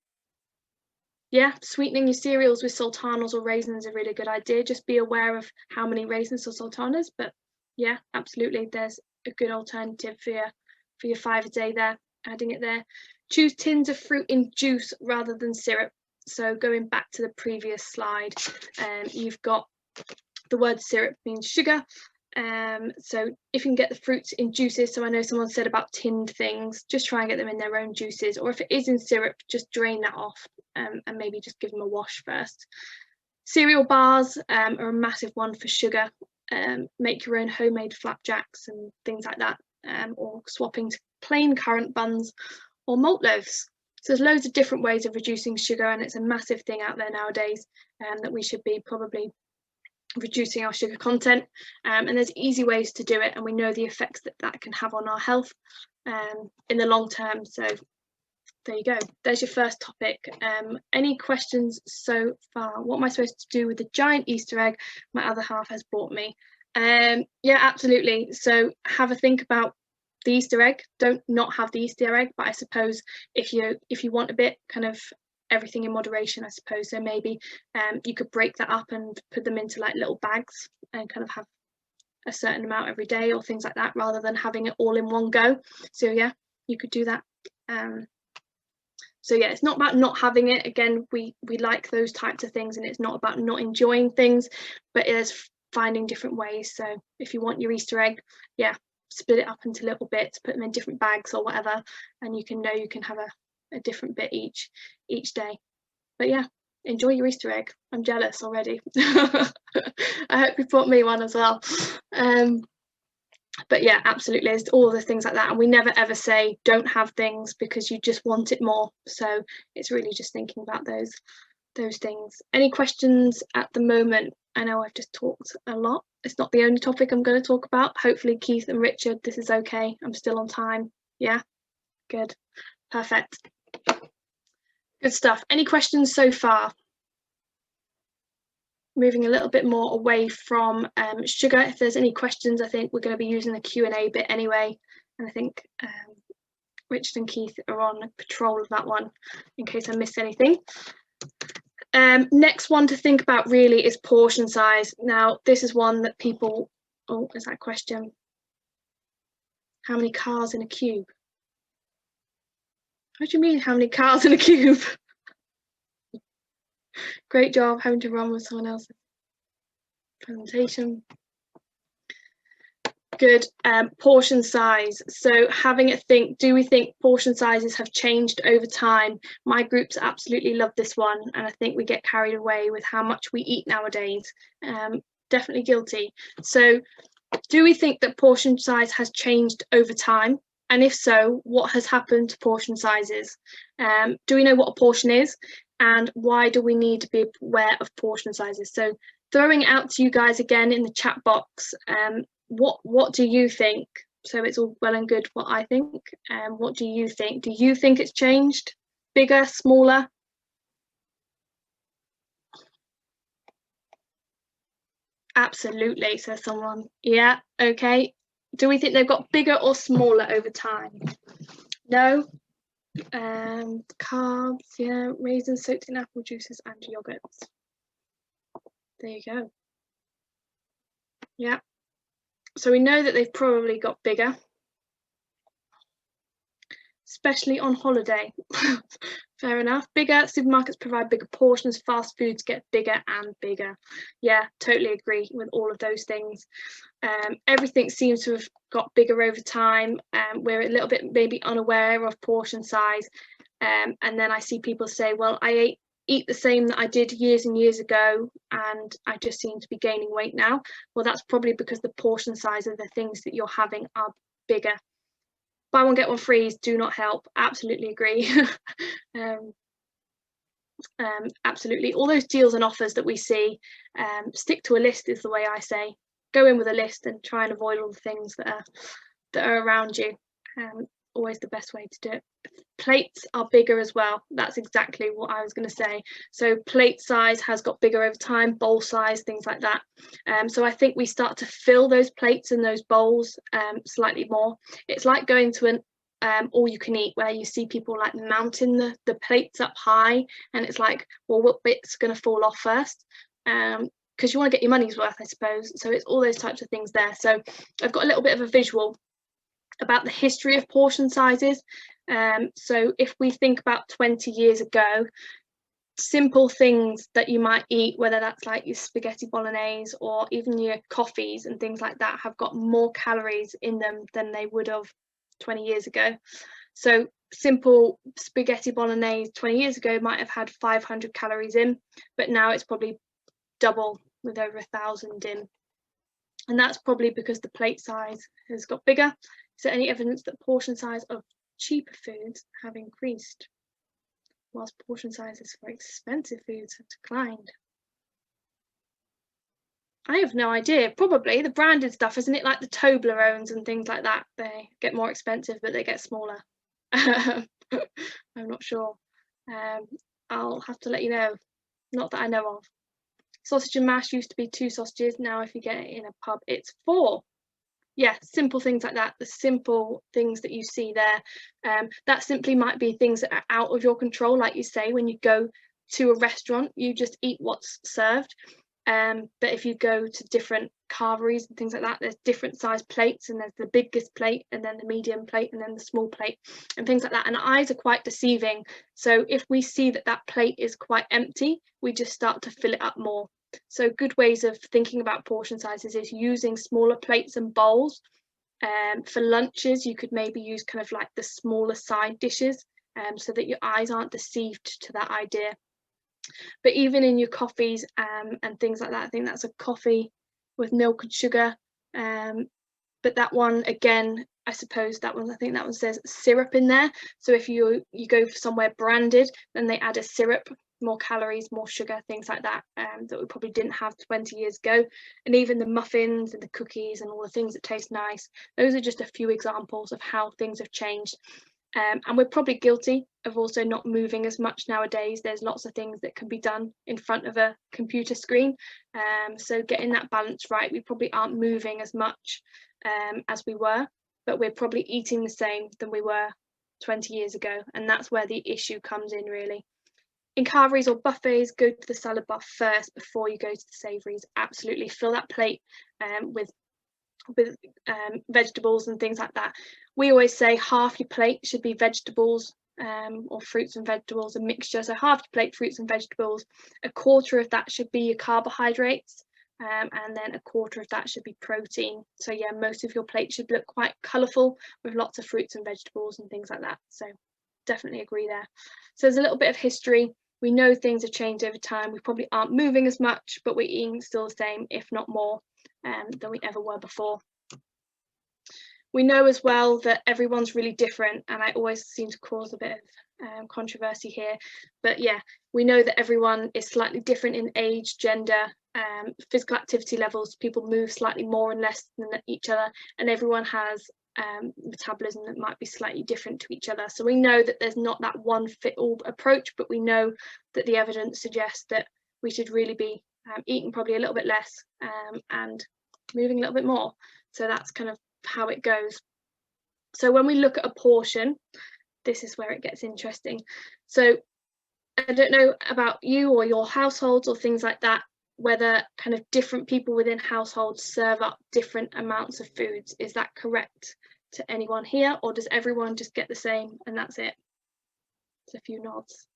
Speaker 2: Yeah, sweetening your cereals with sultanas or raisins is a really good idea. Just be aware of how many raisins or sultanas, but yeah, absolutely, there's a good alternative for your 5 a day there, adding it there. Choose tins of fruit in juice rather than syrup. So going back to the previous slide, you've got the word syrup means sugar. So if you can get the fruits in juices, so I know someone said about tinned things, just try and get them in their own juices, or if it is in syrup, just drain that off, and maybe just give them a wash first. Cereal bars are a massive one for sugar. Make your own homemade flapjacks and things like that, or swapping to plain currant buns or malt loaves. So there's loads of different ways of reducing sugar, and it's a massive thing out there nowadays, that we should be probably reducing our sugar content, and there's easy ways to do it, and we know the effects that can have on our health in the long term. So there you go, there's your first topic. Any questions so far? What am I supposed to do with the giant Easter egg my other half has bought me? Yeah, absolutely. So have a think about the Easter egg. Don't not have the Easter egg, but I suppose if you want a bit, kind of everything in moderation, I suppose. So maybe you could break that up and put them into like little bags and kind of have a certain amount every day or things like that, rather than having it all in one go. So yeah, you could do that. So yeah, it's not about not having it. Again, we like those types of things, and it's not about not enjoying things, but it is finding different ways. So if you want your Easter egg, yeah, split it up into little bits, put them in different bags or whatever, and you can have a different bit each day. But yeah, enjoy your Easter egg. I'm jealous already. I hope you brought me one as well. But yeah, absolutely, it's all the things like that, and we never ever say don't have things because you just want it more. So it's really just thinking about those things. Any questions at the moment? I know I've just talked a lot. It's not the only topic I'm going to talk about. Hopefully Keith and Richard, this is okay. I'm still on time. Yeah, good, perfect, good stuff. Any questions so far? Moving a little bit more away from sugar. If there's any questions, I think we're going to be using the Q&A bit anyway, and I think Richard and Keith are on patrol of that one in case I missed anything. Next one to think about really is portion size. Now this is one that people, oh, is that question? How many cars in a cube? What do you mean how many cars in a cube? Great job having to run with someone else's presentation. Good. Portion size. So having a think, do we think portion sizes have changed over time? My groups absolutely love this one, and I think we get carried away with how much we eat nowadays. Definitely guilty. So do we think that portion size has changed over time? And if so, what has happened to portion sizes? Do we know what a portion is? And why do we need to be aware of portion sizes? So throwing it out to you guys again in the chat box. What do you think? So it's all well and good what I think. What do you think? Do you think it's changed? Bigger, smaller? Absolutely, says someone. Yeah, okay. Do we think they've got bigger or smaller over time? No. Carbs, yeah, raisins soaked in apple juices and yogurts. There you go. Yeah. So we know that they've probably got bigger, especially on holiday. Fair enough. Bigger supermarkets provide bigger portions, fast foods get bigger and bigger. Yeah, totally agree with all of those things. Everything seems to have got bigger over time. We're a little bit maybe unaware of portion size. And then I see people say, well, I eat the same that I did years and years ago, and I just seem to be gaining weight now. Well, that's probably because the portion size of the things that you're having are bigger. Buy one, get one free do not help. Absolutely agree. Absolutely. All those deals and offers that we see, stick to a list is the way I say. Go in with a list and try and avoid all the things that are around you. Always the best way to do it. Plates are bigger as well. That's exactly what I was going to say. So plate size has got bigger over time, bowl size, things like that. So I think we start to fill those plates and those bowls slightly more. It's like going to an all you can eat, where you see people like mounting the plates up high, and it's like, well, what bit's going to fall off first? Because you want to get your money's worth, I suppose. So it's all those types of things there. So I've got a little bit of a visual about the history of portion sizes. So if we think about 20 years ago, simple things that you might eat, whether that's like your spaghetti bolognese or even your coffees and things like that, have got more calories in them than they would have 20 years ago. So simple spaghetti bolognese 20 years ago might have had 500 calories in, but now it's probably double with over 1,000 in. And that's probably because the plate size has got bigger. Is there any evidence that portion size of cheaper foods have increased, whilst portion sizes for expensive foods have declined? I have no idea. Probably the branded stuff, isn't it? Like the Toblerones and things like that. They get more expensive, but they get smaller. I'm not sure. I'll have to let you know. Not that I know of. Sausage and mash used to be 2 sausages. Now if you get it in a pub, it's 4. Yeah, simple things like that. The simple things that you see there. That simply might be things that are out of your control. Like you say, when you go to a restaurant, you just eat what's served. But if you go to different carveries and things like that, there's different size plates, and there's the biggest plate and then the medium plate and then the small plate and things like that. And eyes are quite deceiving. So if we see that that plate is quite empty, we just start to fill it up more. So good ways of thinking about portion sizes is using smaller plates and bowls. For lunches, you could maybe use kind of like the smaller side dishes, so that your eyes aren't deceived to that idea. But even in your coffees and things like that, I think that's a coffee with milk and sugar. But that one, again, I suppose that one, I think that one says syrup in there. So if you go for somewhere branded, then they add a syrup, more calories, more sugar, things like that, that we probably didn't have 20 years ago. And even the muffins and the cookies and all the things that taste nice, those are just a few examples of how things have changed. And we're probably guilty of also not moving as much nowadays. There's lots of things that can be done in front of a computer screen. So getting that balance right, we probably aren't moving as much as we were, but we're probably eating the same than we were 20 years ago. And that's where the issue comes in, really. In carveries or buffets, go to the salad bar first before you go to the savouries. Absolutely, fill that plate with vegetables and things like that. We always say half your plate should be vegetables or fruits and vegetables, a mixture. So half your plate fruits and vegetables, a quarter of that should be your carbohydrates, and then a quarter of that should be protein. So yeah, most of your plate should look quite colourful with lots of fruits and vegetables and things like that. So definitely agree there. So there's a little bit of history. We know things have changed over time. We probably aren't moving as much, but we're eating still the same, if not more, than we ever were before. We know as well that everyone's really different, and I always seem to cause a bit of controversy here, but yeah, we know that everyone is slightly different in age, gender, physical activity levels. People move slightly more and less than each other, and everyone has metabolism that might be slightly different to each other. So we know that there's not that one fit all approach, but we know that the evidence suggests that we should really be eating probably a little bit less and moving a little bit more. So that's kind of how it goes. So when we look at a portion, this is where it gets interesting. So I don't know about you or your households or things like that, whether kind of different people within households serve up different amounts of foods. Is that correct to anyone here, or does everyone just get the same and that's it? There's a few nods.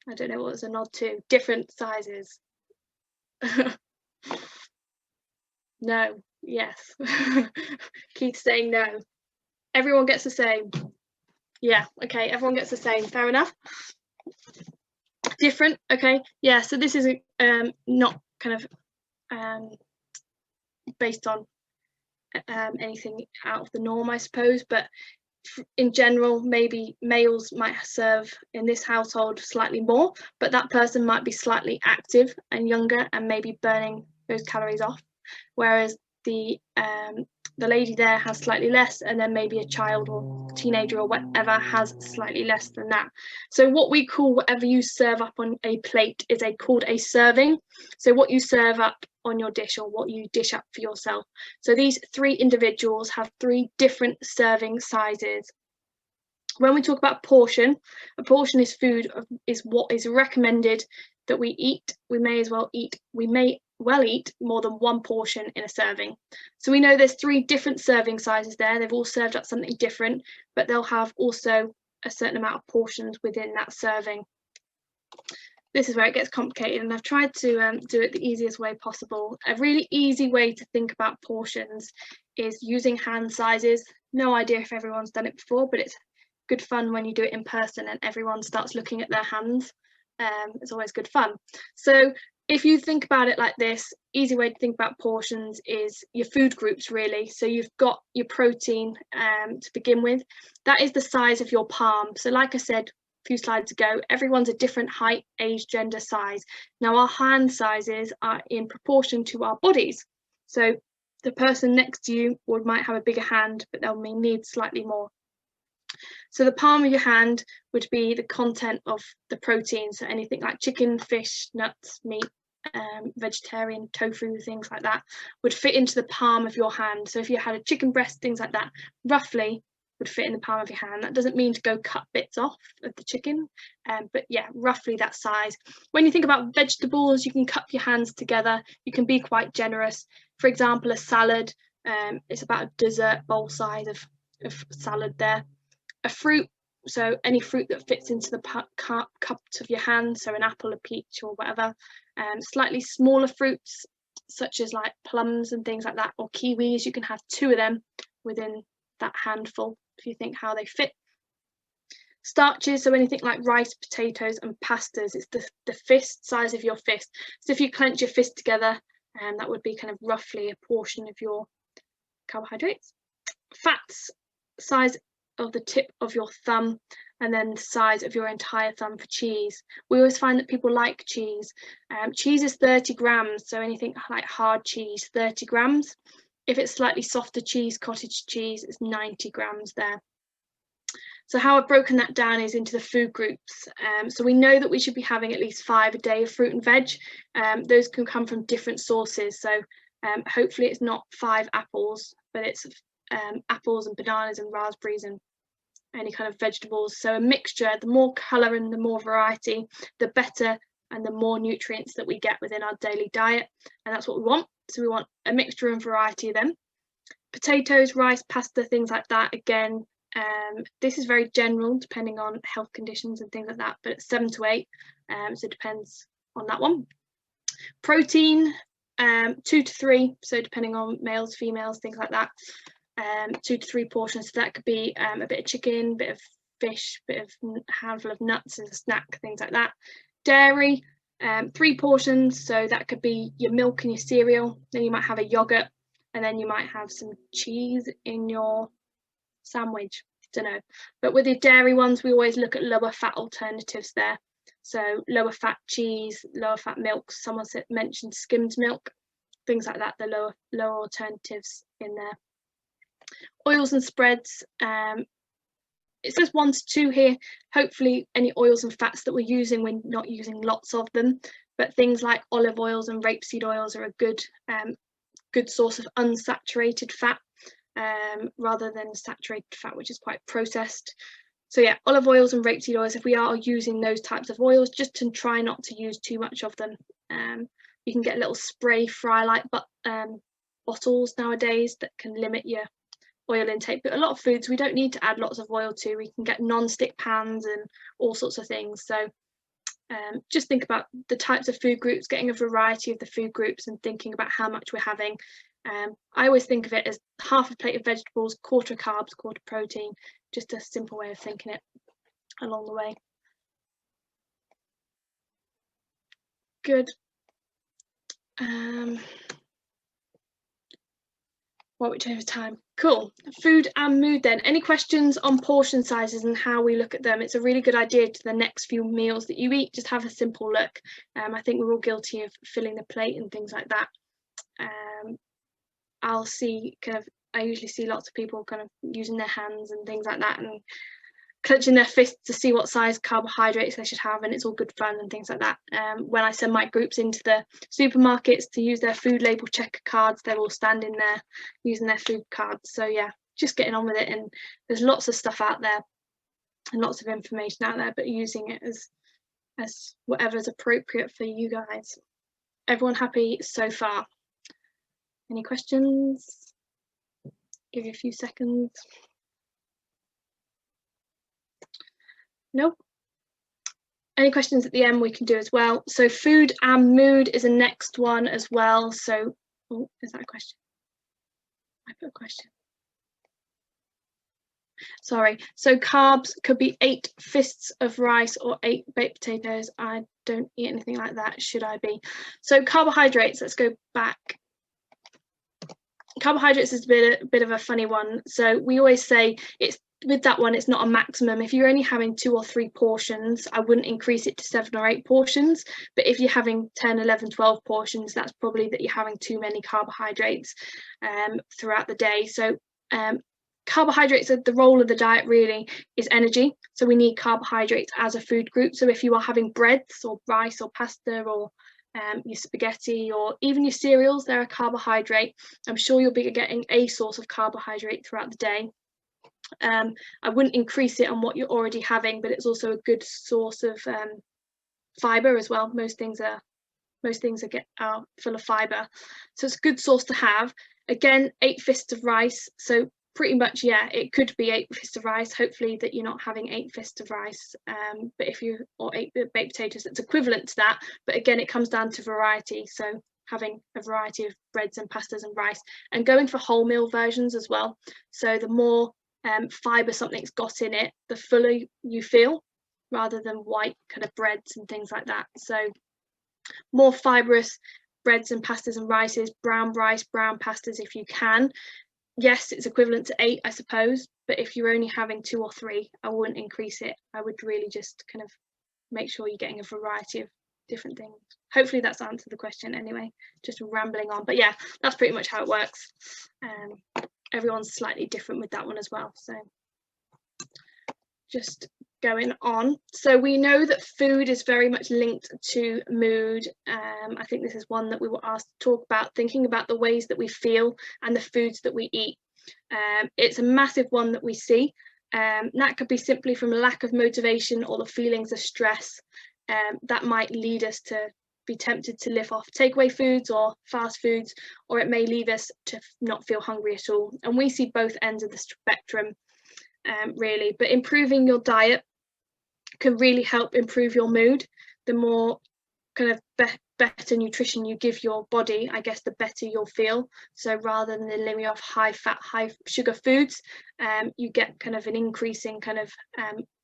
Speaker 2: I don't know what it's a nod to. Different sizes. No. Yes. Keith saying no. Everyone gets the same. Yeah, okay, everyone gets the same. Fair enough. Different, okay. Yeah, so this is not kind of based on anything out of the norm, I suppose, but in general, maybe males might serve in this household slightly more, but that person might be slightly active and younger and maybe burning those calories off, whereas the lady there has slightly less, and then maybe a child or teenager or whatever has slightly less than that. So what we call whatever you serve up on a plate is called a serving. So what you serve up on your dish, or what you dish up for yourself. So these three individuals have three different serving sizes. When we talk about portion, a portion is food, is what is recommended that we eat. We may well eat more than one portion in a serving. So we know there's three different serving sizes there. They've all served up something different, but they'll have also a certain amount of portions within that serving. This is where it gets complicated, and I've tried to do it the easiest way possible. A really easy way to think about portions is using hand sizes. No idea if everyone's done it before, but it's good fun when you do it in person and everyone starts looking at their hands. It's always good fun. So if you think about it like this, easy way to think about portions is your food groups, really. So you've got your protein to begin with. That is the size of your palm. So like I said a few slides ago, everyone's a different height, age, gender, size. Now our hand sizes are in proportion to our bodies. So the person next to you might have a bigger hand, but they'll need slightly more. So the palm of your hand would be the content of the protein. So anything like chicken, fish, nuts, meat, vegetarian, tofu, things like that would fit into the palm of your hand. So if you had a chicken breast, things like that, roughly would fit in the palm of your hand. That doesn't mean to go cut bits off of the chicken, but yeah, roughly that size. When you think about vegetables, you can cup your hands together. You can be quite generous. For example, a salad, it's about a dessert bowl size of salad there. A fruit, so any fruit that fits into the cups of your hand, so an apple, a peach, or whatever. Slightly smaller fruits, such as like plums and things like that, or kiwis, you can have 2 of them within that handful, if you think how they fit. Starches, so anything like rice, potatoes, and pastas, it's the fist size of your fist. So if you clench your fist together, that would be kind of roughly a portion of your carbohydrates. Fats, size of the tip of your thumb, and then the size of your entire thumb for cheese. We always find that people like cheese. Cheese is 30 grams, so anything like hard cheese, 30 grams. If it's slightly softer cheese, cottage cheese, it's 90 grams there. So how I've broken that down is into the food groups. So we know that we should be having at least 5 a day of fruit and veg. Those can come from different sources. So hopefully it's not 5 apples, but it's apples and bananas and raspberries and any kind of vegetables. So a mixture, the more colour and the more variety, the better, and the more nutrients that we get within our daily diet. And that's what we want. So we want a mixture and variety of them. Potatoes, rice, pasta, things like that, again, This is very general, depending on health conditions and things like that, but it's 7 to 8, so it depends on that one. Protein, 2 to 3, so depending on males, females, things like that. 2 to 3 portions, so that could be a bit of chicken, bit of fish, bit of handful of nuts as a snack, things like that. Dairy, 3 portions, so that could be your milk and your cereal, then you might have a yogurt, and then you might have some cheese in your sandwich, don't know. But with the dairy ones, we always look at lower fat alternatives there, so lower fat cheese, lower fat milk. Someone mentioned skimmed milk, things like that, the lower alternatives in there. Oils and spreads, it says 1 to 2 here. Hopefully any oils and fats that we're using, we're not using lots of them, but things like olive oils and rapeseed oils are a good source of unsaturated fat, rather than saturated fat, which is quite processed. So yeah, olive oils and rapeseed oils, if we are using those types of oils, just to try not to use too much of them. You can get little spray fry light bottles nowadays that can limit your oil intake, but a lot of foods we don't need to add lots of oil to. We can get non-stick pans and all sorts of things, so just think about the types of food groups, getting a variety of the food groups and thinking about how much we're having. I always think of it as half a plate of vegetables, quarter carbs, quarter protein, just a simple way of thinking it along the way. Good. What we do over time. Cool. Food and mood then. Any questions on portion sizes and how we look at them? It's a really good idea to the next few meals that you eat. Just have a simple look. I think we're all guilty of filling the plate and things like that. I usually see lots of people kind of using their hands and things like that and clenching their fists to see what size carbohydrates they should have, and it's all good fun and things like that. When I send my groups into the supermarkets to use their food label checker cards, they're all standing there using their food cards. So yeah, just getting on with it, and there's lots of stuff out there and lots of information out there, but using it as whatever's appropriate for you guys. Everyone happy so far? Any questions? Give you a few seconds. Nope. Any questions at the end we can do as well. So food and mood is the next one as well. So, oh, is that a question? I put a question. Sorry. So carbs could be 8 fists of rice or 8 baked potatoes. I don't eat anything like that. Should I be? So carbohydrates, let's go back. Carbohydrates is a bit of a funny one. So we always say with that one, it's not a maximum. If you're only having 2 or 3 portions, I wouldn't increase it to 7 or 8 portions. But if you're having 10, 11, 12 portions, that's probably that you're having too many carbohydrates throughout the day. So carbohydrates, the role of the diet really is energy. So we need carbohydrates as a food group. So if you are having breads or rice or pasta or your spaghetti or even your cereals, they're a carbohydrate. I'm sure you'll be getting a source of carbohydrate throughout the day. I wouldn't increase it on what you're already having, but it's also a good source of fiber as well. Most things are full of fiber, so it's a good source to have. Again, 8 fists of rice, so pretty much, yeah, it could be 8 fists of rice. Hopefully that you're not having 8 fists of rice, but if you, or 8 baked potatoes, it's equivalent to that. But again, it comes down to variety, so having a variety of breads and pastas and rice, and going for whole meal versions as well. So the more fiber something's got in it, the fuller you feel, rather than white kind of breads and things like that. So more fibrous breads and pastas and rices, brown rice, brown pastas if you can. Yes, it's equivalent to 8, I suppose, but if you're only having 2 or 3, I wouldn't increase it. I would really just kind of make sure you're getting a variety of different things. Hopefully that's answered the question anyway, just rambling on, but yeah, that's pretty much how it works. Everyone's slightly different with that one as well, so just going on. So we know that food is very much linked to mood. I think this is one that we were asked to talk about, thinking about the ways that we feel and the foods that we eat. It's a massive one that we see. That could be simply from a lack of motivation or the feelings of stress that might lead us to be tempted to live off takeaway foods or fast foods, or it may lead us to not feel hungry at all. And we see both ends of the spectrum. really. But improving your diet can really help improve your mood. The more kind of better nutrition you give your body, I guess the better you'll feel. So rather than living off high fat, high sugar foods, you get kind of an increasing kind of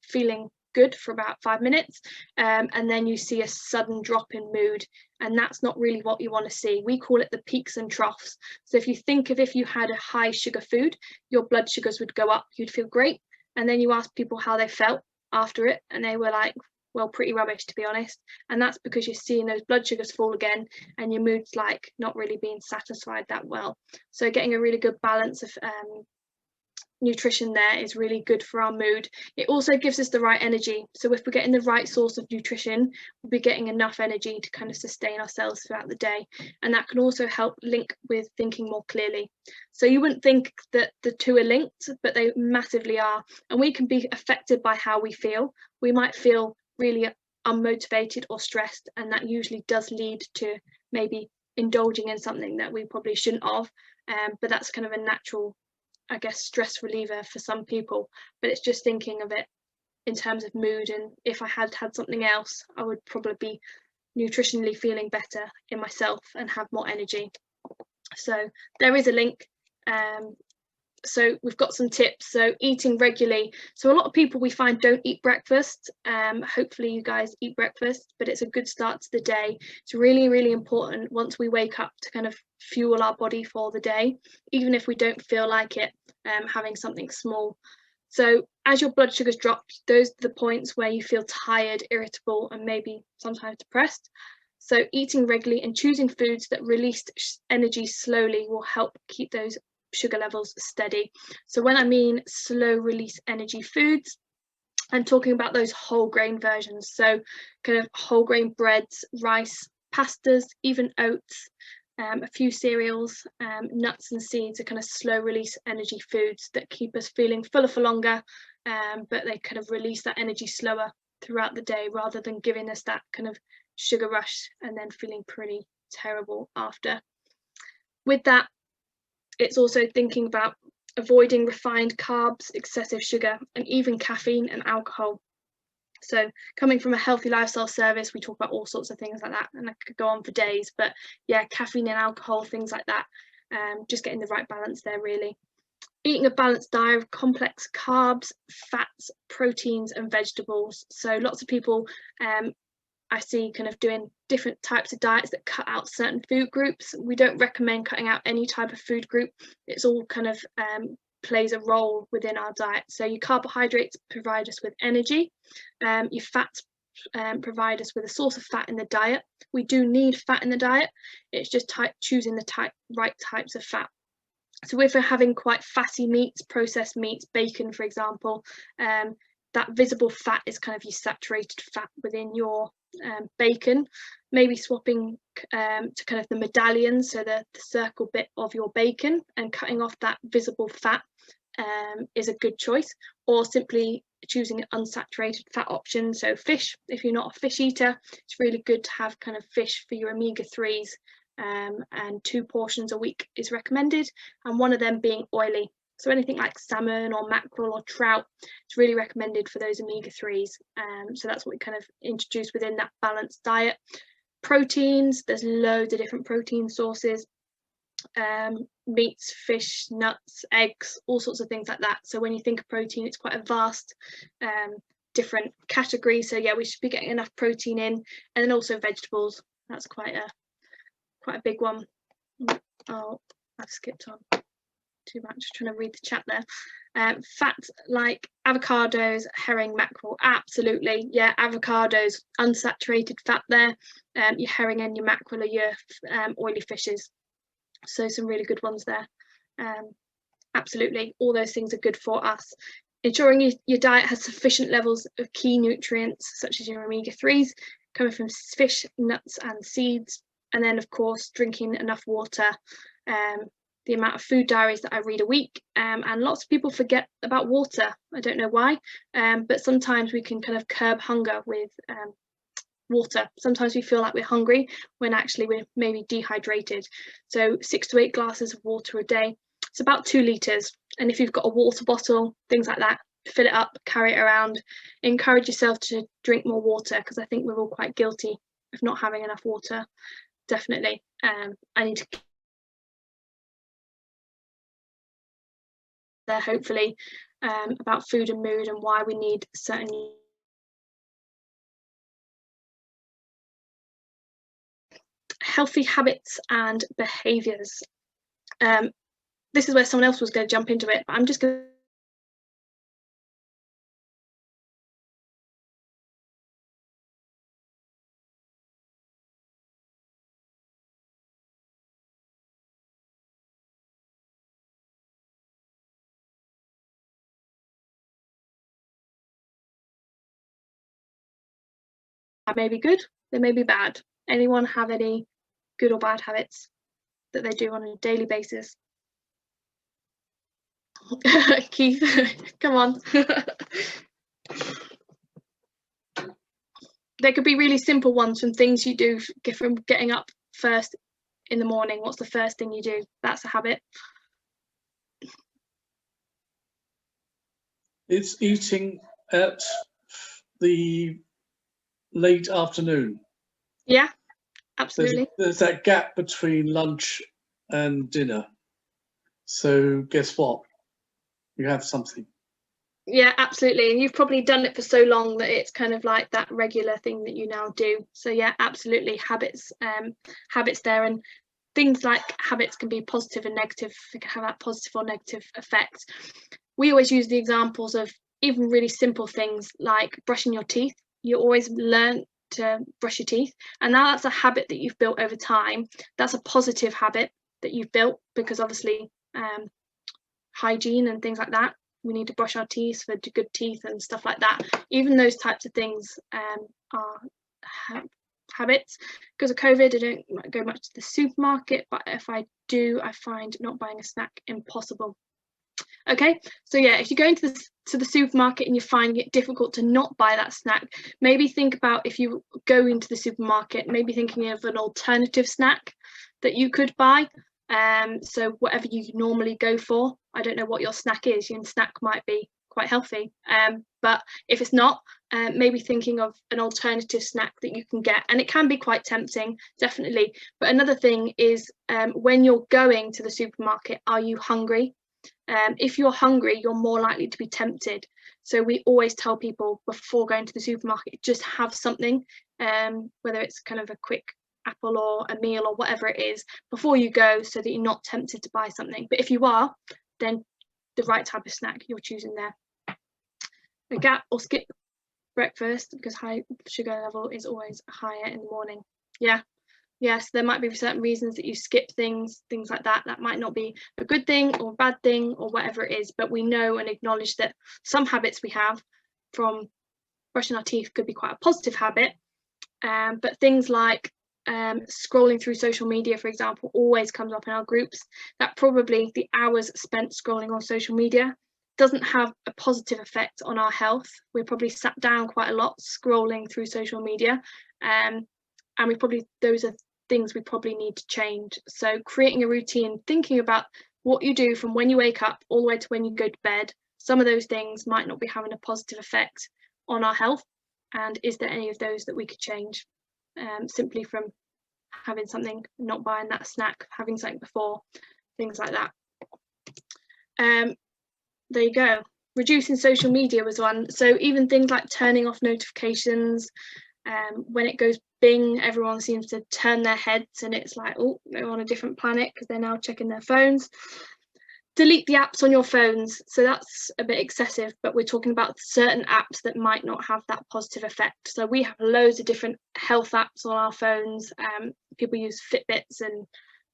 Speaker 2: feeling good for about 5 minutes, and then you see a sudden drop in mood, and that's not really what you want to see. We call it the peaks and troughs. So if you think of, if you had a high sugar food, your blood sugars would go up, you'd feel great, and then you ask people how they felt after it, and they were like, well, pretty rubbish, to be honest. And that's because you're seeing those blood sugars fall again, and your mood's like not really being satisfied that well. So getting a really good balance of nutrition there is really good for our mood. It also gives us the right energy. So if we're getting the right source of nutrition, we'll be getting enough energy to kind of sustain ourselves throughout the day. And that can also help link with thinking more clearly. So you wouldn't think that the two are linked, but they massively are. And we can be affected by how we feel. We might feel really unmotivated or stressed, and that usually does lead to maybe indulging in something that we probably shouldn't have. But that's kind of a natural, I guess, stress reliever for some people. But it's just thinking of it in terms of mood, and if I had had something else, I would probably be nutritionally feeling better in myself and have more energy. So there is a link. So we've got some tips. So eating regularly. So a lot of people we find don't eat breakfast. Hopefully you guys eat breakfast, but it's a good start to the day. It's really, really important once we wake up to kind of fuel our body for the day, even if we don't feel like it, having something small. So as your blood sugars drop, those are the points where you feel tired, irritable, and maybe sometimes depressed. So eating regularly and choosing foods that release energy slowly will help keep those sugar levels steady. So when I mean slow release energy foods, I'm talking about those whole grain versions. So kind of whole grain breads, rice, pastas, even oats, a few cereals, nuts and seeds are kind of slow release energy foods that keep us feeling fuller for longer, but they kind of release that energy slower throughout the day rather than giving us that kind of sugar rush and then feeling pretty terrible after. With that, it's also thinking about avoiding refined carbs, excessive sugar, and even caffeine and alcohol. So coming from a healthy lifestyle service, we talk about all sorts of things like that, and I could go on for days, but yeah, caffeine and alcohol, things like that, just getting the right balance there really. Eating a balanced diet of complex carbs, fats, proteins, and vegetables. So lots of people I see kind of doing different types of diets that cut out certain food groups. We don't recommend cutting out any type of food group. It's all kind of plays a role within our diet. So your carbohydrates provide us with energy. Your fats provide us with a source of fat in the diet. We do need fat in the diet. It's just choosing the right types of fat. So if we're having quite fatty meats, processed meats, bacon, for example, that visible fat is kind of your saturated fat within your bacon. Maybe swapping to kind of the medallion, so the circle bit of your bacon, and cutting off that visible fat is a good choice, or simply choosing an unsaturated fat option. So fish, if you're not a fish eater, it's really good to have kind of fish for your omega-3s, and 2 portions a week is recommended, and one of them being oily. So anything like salmon or mackerel or trout, it's really recommended for those omega-3s. So that's what we kind of introduce within that balanced diet. Proteins, there's loads of different protein sources, meats, fish, nuts, eggs, all sorts of things like that. So when you think of protein, it's quite a vast different category. So yeah, we should be getting enough protein in, and then also vegetables. That's quite a big one. Oh, I've skipped on too much, trying to read the chat there. Fats like avocados, herring, mackerel, absolutely, yeah, avocados, unsaturated fat there. Your herring and your mackerel are your oily fishes, so some really good ones there. Absolutely, all those things are good for us. Ensuring your diet has sufficient levels of key nutrients such as your omega-3s coming from fish, nuts and seeds, and then of course drinking enough water. The amount of food diaries that I read a week, and lots of people forget about water. I don't know why, but sometimes we can kind of curb hunger with water. Sometimes we feel like we're hungry when actually we're maybe dehydrated. So 6 to 8 glasses of water a day. It's about 2 litres. And if you've got a water bottle, things like that, fill it up, carry it around. Encourage yourself to drink more water, because I think we're all quite guilty of not having enough water. Definitely. I need to there hopefully about food and mood and why we need certain healthy habits and behaviours. This is where someone else was going to jump into it, but I'm just going to that may be good, they may be bad. Anyone have any good or bad habits that they do on a daily basis? Keith, come on. They could be really simple ones, from things you do, from getting up first in the morning. What's the first thing you do? That's a habit.
Speaker 3: It's eating at the late afternoon.
Speaker 2: Yeah, absolutely.
Speaker 3: There's that gap between lunch and dinner. So guess what? You have something.
Speaker 2: Yeah, absolutely. And you've probably done it for so long that it's kind of like that regular thing that you now do. So yeah, absolutely. Habits there, and things like habits can be positive and negative. They can have that positive or negative effect. We always use the examples of even really simple things like brushing your teeth. You always learn to brush your teeth, and now that's a habit that you've built over time. That's a positive habit that you've built, because obviously hygiene and things like that, we need to brush our teeth for good teeth and stuff like that. Even those types of things are habits. Because of COVID, I don't go much to the supermarket, but if I do, I find not buying a snack impossible. Okay, so yeah, if you go into the supermarket and you're finding it difficult to not buy that snack, maybe think about, if you go into the supermarket, maybe thinking of an alternative snack that you could buy. So whatever you normally go for, I don't know what your snack is. Your snack might be quite healthy, but if it's not, maybe thinking of an alternative snack that you can get, and it can be quite tempting, definitely. But another thing is, when you're going to the supermarket, are you hungry? If you're hungry, you're more likely to be tempted. So we always tell people before going to the supermarket, just have something, whether it's kind of a quick apple or a meal or whatever it is, before you go, so that you're not tempted to buy something. But if you are, then the right type of snack you're choosing there. A gap or skip breakfast, because high sugar level is always higher in the morning. Yes, there might be certain reasons that you skip things like that. That might not be a good thing or a bad thing or whatever it is, but we know and acknowledge that some habits we have, from brushing our teeth, could be quite a positive habit. But things like scrolling through social media, for example, always comes up in our groups. That probably the hours spent scrolling on social media doesn't have a positive effect on our health. We're probably sat down quite a lot scrolling through social media, and those are things we probably need to change. So creating a routine, thinking about what you do from when you wake up all the way to when you go to bed, some of those things might not be having a positive effect on our health, and is there any of those that we could change, simply from having something, not buying that snack, having something before, things like that. There you go. Reducing social media was one. So even things like turning off notifications. When it goes bing, everyone seems to turn their heads, and it's like, oh, they're on a different planet because they're now checking their phones. Delete the apps on your phones. So that's a bit excessive, but we're talking about certain apps that might not have that positive effect. So we have loads of different health apps on our phones. People use Fitbits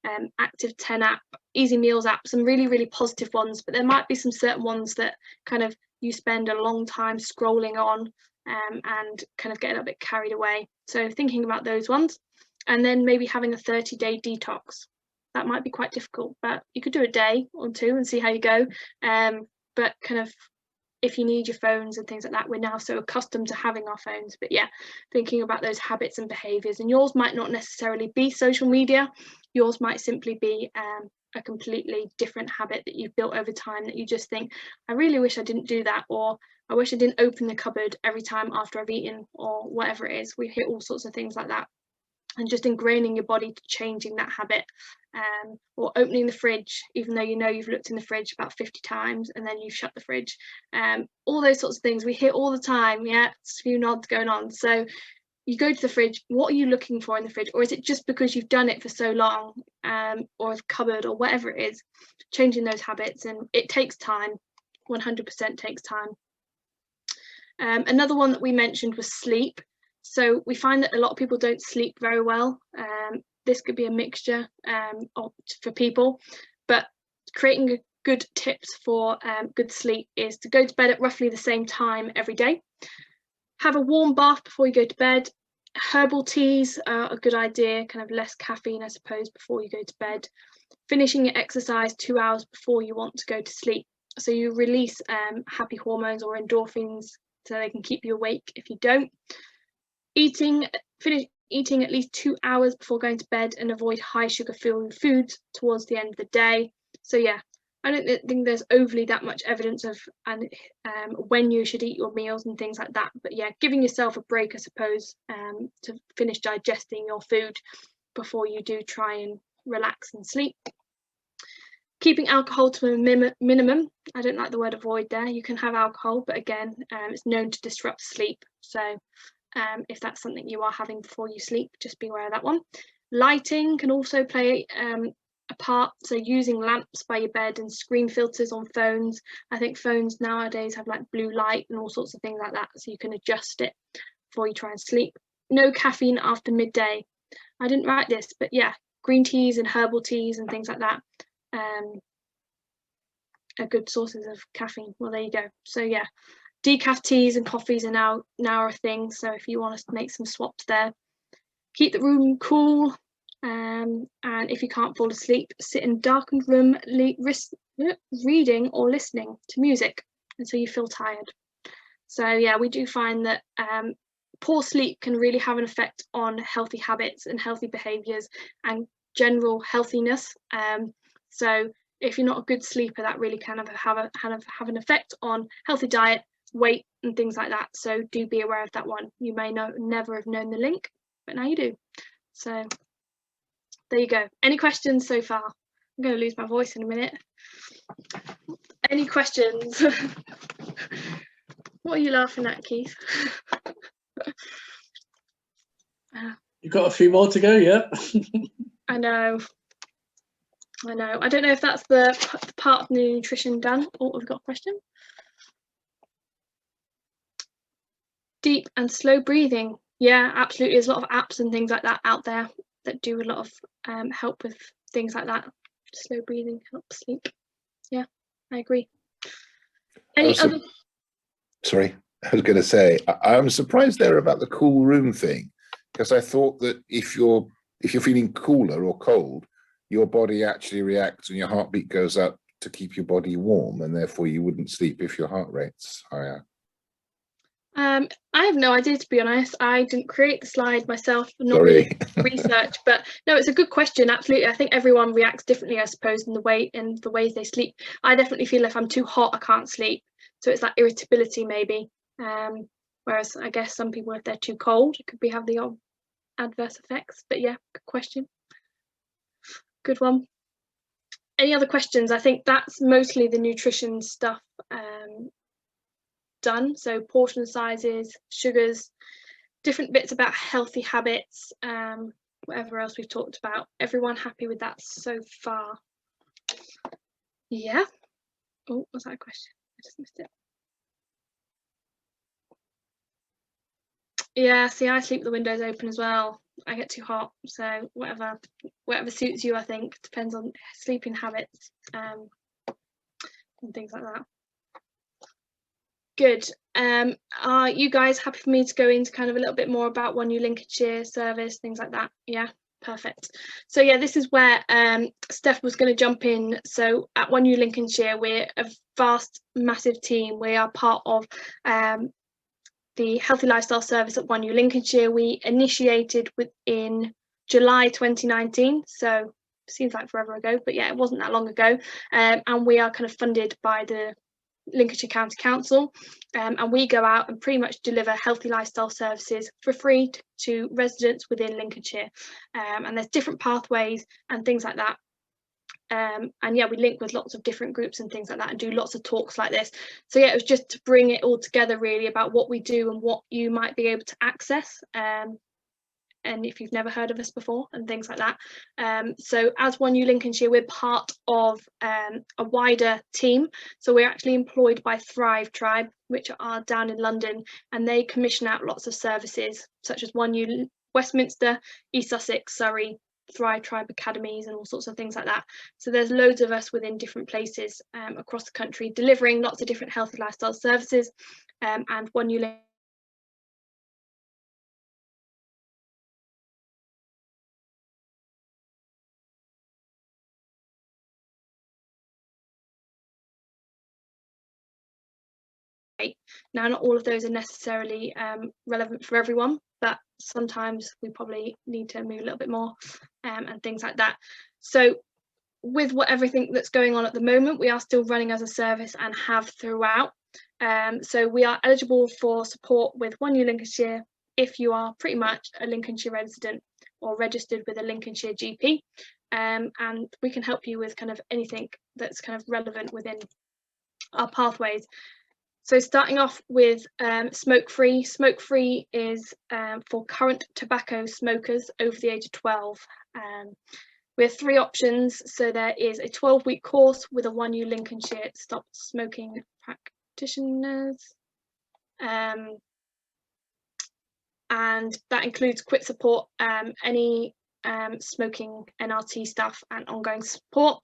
Speaker 2: and Active 10 app, Easy Meals app, some really, really positive ones, but there might be some certain ones that kind of you spend a long time scrolling on, and kind of getting a bit carried away. So thinking about those ones, and then maybe having a 30-day detox. That might be quite difficult, but you could do a day or two and see how you go. But kind of, if you need your phones and things like that, we're now so accustomed to having our phones. But yeah, thinking about those habits and behaviours, and yours might not necessarily be social media. Yours might simply be a completely different habit that you've built over time that you just think, I really wish I didn't do that, or I wish I didn't open the cupboard every time after I've eaten, or whatever it is. We hear all sorts of things like that. And just ingraining your body to changing that habit, or opening the fridge even though you know you've looked in the fridge about 50 times and then you've shut the fridge. All those sorts of things we hear all the time. Yeah, a few nods going on. So you go to the fridge, what are you looking for in the fridge? Or is it just because you've done it for so long, or a cupboard or whatever it is? Changing those habits, and it takes time. 100% takes time. Another one that we mentioned was sleep. So we find that a lot of people don't sleep very well. This could be a mixture for people, but creating good tips for good sleep is to go to bed at roughly the same time every day. Have a warm bath before you go to bed. Herbal teas are a good idea, kind of less caffeine, I suppose, before you go to bed. Finishing your exercise 2 hours before you want to go to sleep. So you release happy hormones or endorphins so they can keep you awake if you don't. Finish eating at least 2 hours before going to bed, and avoid high sugar filled foods towards the end of the day. So yeah, I don't think there's overly that much evidence of when you should eat your meals and things like that. But yeah, giving yourself a break, I suppose, to finish digesting your food before you do try and relax and sleep. Keeping alcohol to a minimum. I don't like the word avoid there. You can have alcohol, but again, it's known to disrupt sleep. So if that's something you are having before you sleep, just be aware of that one. Lighting can also play a part. So using lamps by your bed and screen filters on phones. I think phones nowadays have like blue light and all sorts of things like that, so you can adjust it before you try and sleep. No caffeine after midday. I didn't write this, but yeah, green teas and herbal teas and things like that are good sources of caffeine. Well, there you go. So yeah, decaf teas and coffees are now a thing, so if you want to make some swaps there. Keep the room cool, and if you can't fall asleep, sit in a darkened room, reading or listening to music until you feel tired. So yeah, we do find that poor sleep can really have an effect on healthy habits and healthy behaviours and general healthiness. So if you're not a good sleeper, that really kind of have an effect on healthy diet, weight and things like that. So do be aware of that one. You may never have known the link, but now you do. So there you go. Any questions so far? I'm going to lose my voice in a minute. Any questions? What are you laughing at, Keith?
Speaker 3: You've got a few more to go, yeah?
Speaker 2: I know. I don't know if that's the part of the nutrition done. Oh, we've got a question. Deep and slow breathing. Yeah, absolutely. There's a lot of apps and things like that out there that do a lot of help with things like that. Slow breathing helps sleep. Yeah, I agree.
Speaker 1: Sorry, I was going to say, I'm surprised there about the cool room thing, because I thought that if you're feeling cooler or cold, your body actually reacts and your heartbeat goes up to keep your body warm, and therefore you wouldn't sleep if your heart rate's higher.
Speaker 2: I have no idea, to be honest. I didn't create the slide myself, not really research, but no, it's a good question. Absolutely. I think everyone reacts differently, I suppose, in the ways they sleep. I definitely feel if I'm too hot, I can't sleep. So it's that irritability maybe. Whereas I guess some people, if they're too cold, it could have the odd adverse effects. But yeah, good question. Good one. Any other questions? I think that's mostly the nutrition stuff done. So portion sizes, sugars, different bits about healthy habits, whatever else we've talked about. Everyone happy with that so far? Yeah. Oh, was that a question? I just missed it. Yeah, see, I sleep with the windows open as well. I get too hot, so whatever suits you, I think. Depends on sleeping habits and things like that. Good. Are you guys happy for me to go into kind of a little bit more about One New Lincolnshire service, things like that? Yeah, perfect. So yeah, this is where Steph was going to jump in. So at One New Lincolnshire, we're a vast, massive team. We are part of the Healthy Lifestyle Service at One New Lincolnshire. We initiated within July 2019, so seems like forever ago, but yeah, it wasn't that long ago. And we are kind of funded by the Lincolnshire County Council, and we go out and pretty much deliver healthy lifestyle services for free to residents within Lincolnshire, and there's different pathways and things like that. And yeah, we link with lots of different groups and things like that and do lots of talks like this. So yeah, it was just to bring it all together really about what we do and what you might be able to access, and if you've never heard of us before and things like that. So as One New Lincolnshire, we're part of a wider team. So we're actually employed by Thrive Tribe, which are down in London, and they commission out lots of services such as One New Westminster, East Sussex, Surrey, Thrive Tribe Academies and all sorts of things like that. So there's loads of us within different places across the country delivering lots of different healthy lifestyle services, and One New Now, not all of those are necessarily relevant for everyone, but sometimes we probably need to move a little bit more and things like that. So with everything that's going on at the moment, we are still running as a service and have throughout. So we are eligible for support with One New Lincolnshire if you are pretty much a Lincolnshire resident or registered with a Lincolnshire GP, and we can help you with kind of anything that's kind of relevant within our pathways. So starting off with smoke-free. Smoke-free is for current tobacco smokers over the age of 12. We have 3 options. So there is a 12-week course with a One New Lincolnshire Stop Smoking practitioners. And that includes quit support, any smoking NRT staff and ongoing support.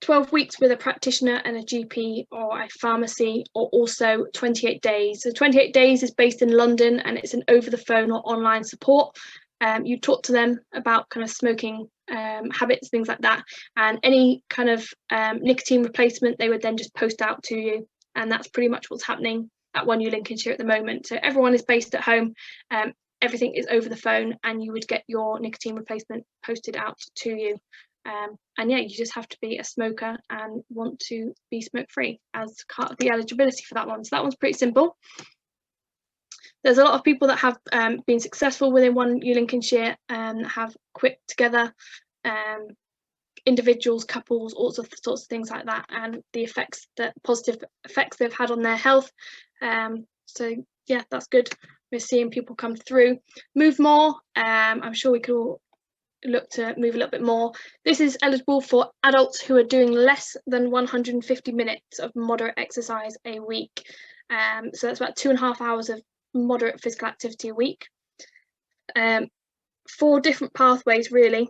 Speaker 2: 12 weeks with a practitioner and a GP or a pharmacy, or also 28 days. So 28 days is based in London and it's an over the phone or online support. You talk to them about kind of smoking habits, things like that, and any kind of nicotine replacement they would then just post out to you, and that's pretty much what's happening at One New Lincolnshire at the moment. So everyone is based at home, everything is over the phone, and you would get your nicotine replacement posted out to you. And yeah, you just have to be a smoker and want to be smoke-free as part of the eligibility for that one. So that one's pretty simple. There's a lot of people that have been successful within One New Lincolnshire and have quit together, individuals, couples, all sorts of things like that, and the positive effects they've had on their health. So yeah, that's good. We're seeing people come through. Move more. I'm sure we could all look to move a little bit more. This is eligible for adults who are doing less than 150 minutes of moderate exercise a week. So that's about 2.5 hours of moderate physical activity a week. 4 different pathways really.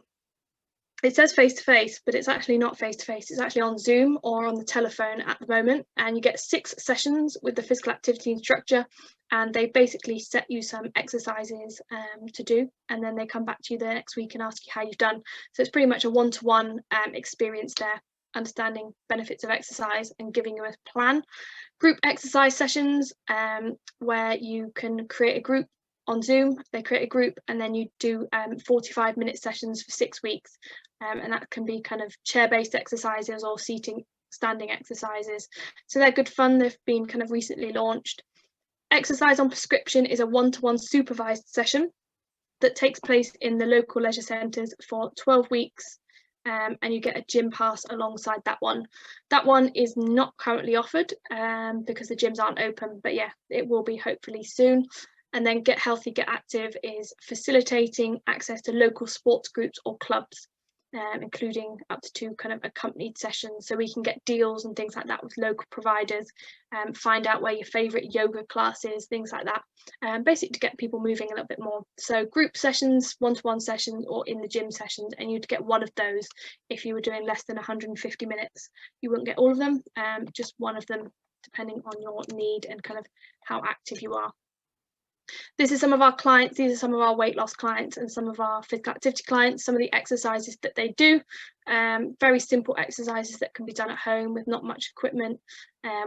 Speaker 2: It says face-to-face, but it's actually not face-to-face. It's actually on Zoom or on the telephone at the moment, and you get 6 sessions with the physical activity instructor, and they basically set you some exercises to do, and then they come back to you the next week and ask you how you've done. So it's pretty much a one-to-one experience there, understanding benefits of exercise and giving you a plan. Group exercise sessions, where you can create a group on Zoom. They create a group and then you do 45-minute sessions for 6 weeks, and that can be kind of chair-based exercises or standing exercises. So they're good fun. They've been kind of recently launched. Exercise on prescription is a one-to-one supervised session that takes place in the local leisure centres for 12 weeks, and you get a gym pass alongside that one. That one is not currently offered because the gyms aren't open, but yeah, it will be hopefully soon. And then Get Healthy, Get Active is facilitating access to local sports groups or clubs, including up to 2 kind of accompanied sessions, so we can get deals and things like that with local providers, find out where your favourite yoga class is, things like that, basically to get people moving a little bit more. So group sessions, one-to-one sessions, or in the gym sessions, and you'd get one of those if you were doing less than 150 minutes. You wouldn't get all of them, just one of them, depending on your need and kind of how active you are. This is some of our clients. These are some of our weight loss clients and some of our physical activity clients, some of the exercises that they do. Very simple exercises that can be done at home with not much equipment.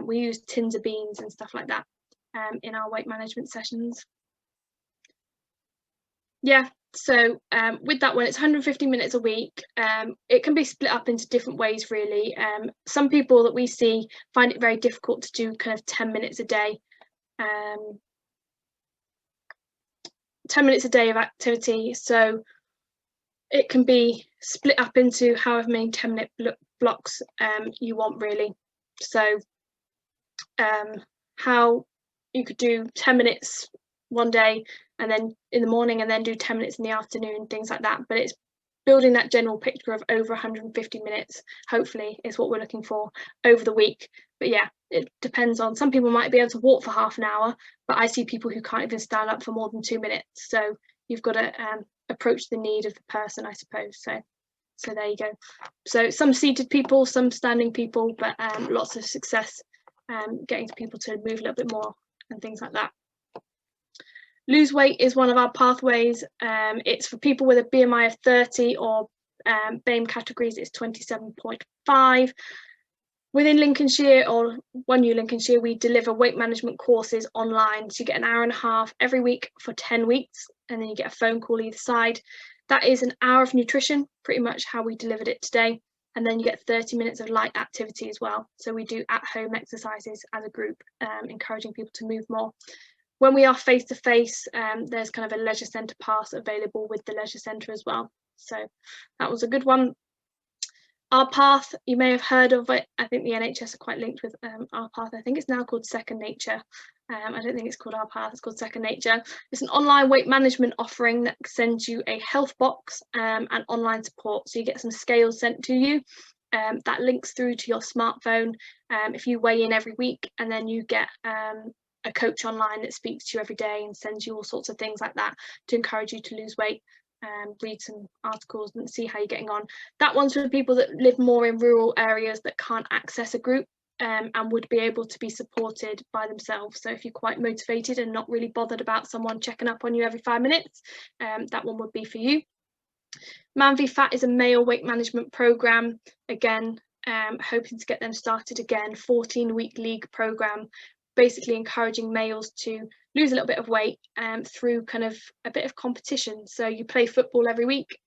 Speaker 2: We use tins of beans and stuff like that in our weight management sessions. Yeah, So with that one, it's 150 minutes a week. It can be split up into different ways, really. Some people that we see find it very difficult to do kind of 10 minutes a day. 10 minutes a day of activity. So it can be split up into however many 10-minute blocks you want, really. So how you could do 10 minutes one day and then in the morning, and then do 10 minutes in the afternoon, things like that. But it's building that general picture of over 150 minutes, hopefully, is what we're looking for over the week. But yeah, it depends on, some people might be able to walk for half an hour, but I see people who can't even stand up for more than 2 minutes. So you've got to approach the need of the person, I suppose. So there you go. So some seated people, some standing people, but lots of success getting people to move a little bit more and things like that. Lose weight is one of our pathways. It's for people with a BMI of 30 or BAME categories, it's 27.5. Within Lincolnshire or One U Lincolnshire, we deliver weight management courses online. So you get an hour and a half every week for 10 weeks, and then you get a phone call either side. That is an hour of nutrition, pretty much how we delivered it today. And then you get 30 minutes of light activity as well. So we do at-home exercises as a group, encouraging people to move more. When we are face-to-face, there's kind of a leisure centre pass available with the leisure centre as well. So that was a good one. Our Path, you may have heard of it. I think the NHS are quite linked with Our Path. I think it's now called Second Nature. I don't think it's called Our Path, it's called Second Nature. It's an online weight management offering that sends you a health box and online support. So you get some scales sent to you. That links through to your smartphone if you weigh in every week, and then you get a coach online that speaks to you every day and sends you all sorts of things like that to encourage you to lose weight. Read some articles and see how you're getting on. That one's for people that live more in rural areas that can't access a group and would be able to be supported by themselves. So if you're quite motivated and not really bothered about someone checking up on you every 5 minutes, that one would be for you. Man v Fat is a male weight management program. Again, hoping to get them started again. 14-week league program, basically encouraging males to lose a little bit of weight through kind of a bit of competition. So you play football every week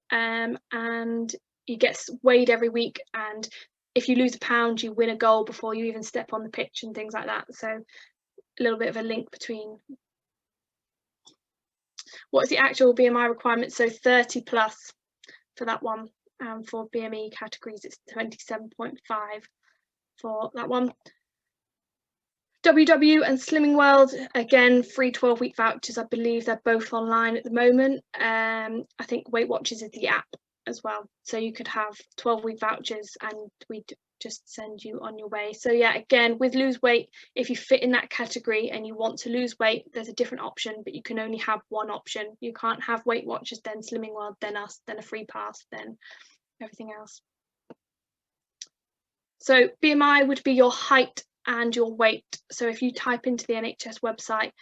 Speaker 2: and you get weighed every week, and if you lose a pound you win a goal before you even step on the pitch and things like that. So a little bit of a link between what's the actual BMI requirement. So 30 plus for that one. For BME categories it's 27.5 for that one. WW and Slimming World, again, free 12-week vouchers. I believe they're both online at the moment. I think Weight Watchers is the app as well. So you could have 12-week vouchers and we'd just send you on your way. So yeah, again, with Lose Weight, if you fit in that category and you want to lose weight, there's a different option, but you can only have one option. You can't have Weight Watchers, then Slimming World, then us, then a free pass, then everything else. So BMI would be your height and your weight. So if you type into the NHS website,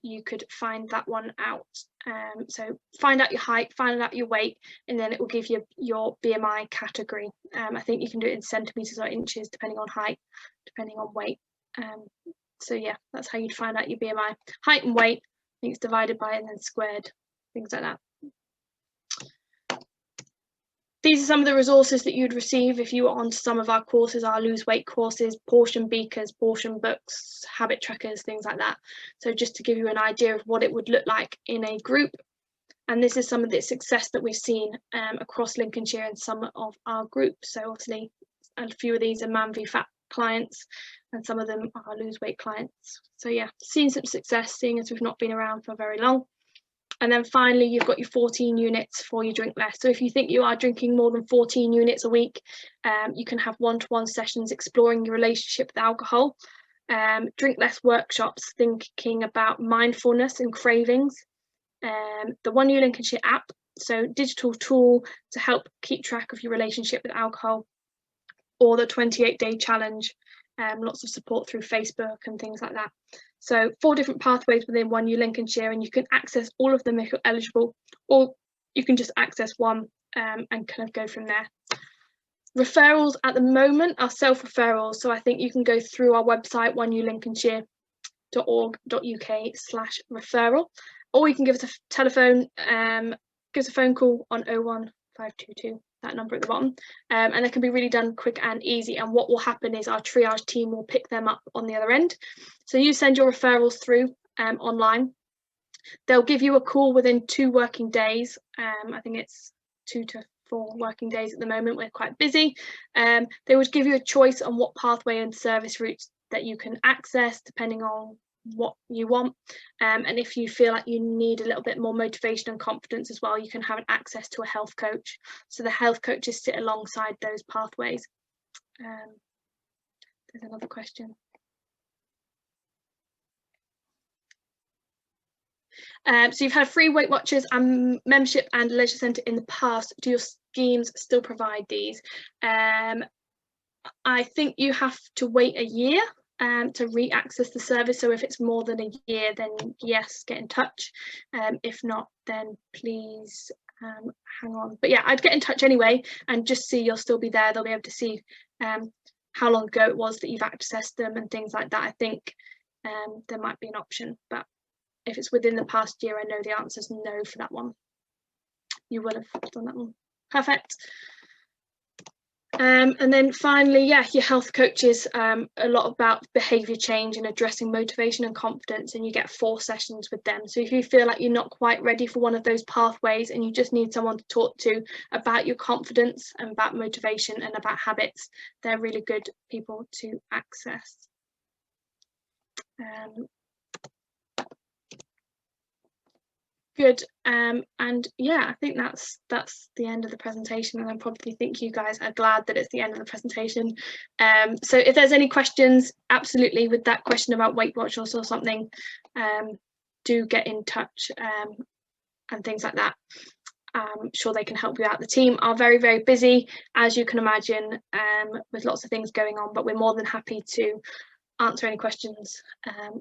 Speaker 2: you could find that one out. So find out your height, find out your weight, and then it will give you your BMI category. I think you can do it in centimetres or inches depending on height, depending on weight. So yeah, that's how you'd find out your BMI. Height and weight, I think it's divided by and then squared, things like that. These are some of the resources that you'd receive if you were on some of our courses, our lose weight courses, portion beakers, portion books, habit trackers, things like that. So just to give you an idea of what it would look like in a group. And this is some of the success that we've seen across Lincolnshire and some of our groups. So obviously a few of these are Man v Fat clients and some of them are lose weight clients. So yeah, seen some success, seeing as we've not been around for very long. And then finally, you've got your 14 units for your drink less. So if you think you are drinking more than 14 units a week, you can have one-to-one sessions exploring your relationship with alcohol. Drink less workshops, thinking about mindfulness and cravings. The One U Lincolnshire app, so digital tool to help keep track of your relationship with alcohol. Or the 28-day challenge, lots of support through Facebook and things like that. So 4 different pathways within One U Lincolnshire, and you can access all of them if you're eligible, or you can just access one and kind of go from there. Referrals at the moment are self-referrals, so I think you can go through our website oneulincolnshire.org.uk/referral, or you can give us a telephone, give us a phone call on 01522, that number at the bottom, and it can be really done quick and easy. And what will happen is our triage team will pick them up on the other end. So you send your referrals through online. They'll give you a call within 2 working days. I think it's 2 to 4 working days at the moment. We're quite busy. They would give you a choice on what pathway and service routes that you can access depending on what you want, and if you feel like you need a little bit more motivation and confidence as well, you can have access to a health coach. So the health coaches sit alongside those pathways. There's another question. So you've had free Weight Watchers and membership and leisure centre in the past. Do your schemes still provide these? I think you have to wait a year to re-access the service. So if it's more than a year, then yes, get in touch. If not, then please hang on. But yeah, I'd get in touch anyway and just see you'll still be there. They'll be able to see how long ago it was that you've accessed them and things like that. I think there might be an option, but if it's within the past year, I know the answer is no for that one. You will have done that one. Perfect. And then finally, yeah, your health coaches, a lot about behaviour change and addressing motivation and confidence, and you get 4 sessions with them. So if you feel like you're not quite ready for one of those pathways and you just need someone to talk to about your confidence and about motivation and about habits, they're really good people to access. Good. And yeah, I think that's the end of the presentation, and I probably think you guys are glad that it's the end of the presentation. So if there's any questions, absolutely, with that question about Weight Watchers or something, do get in touch and things like that. I'm sure they can help you out. The team are very, very busy, as you can imagine, with lots of things going on, but we're more than happy to answer any questions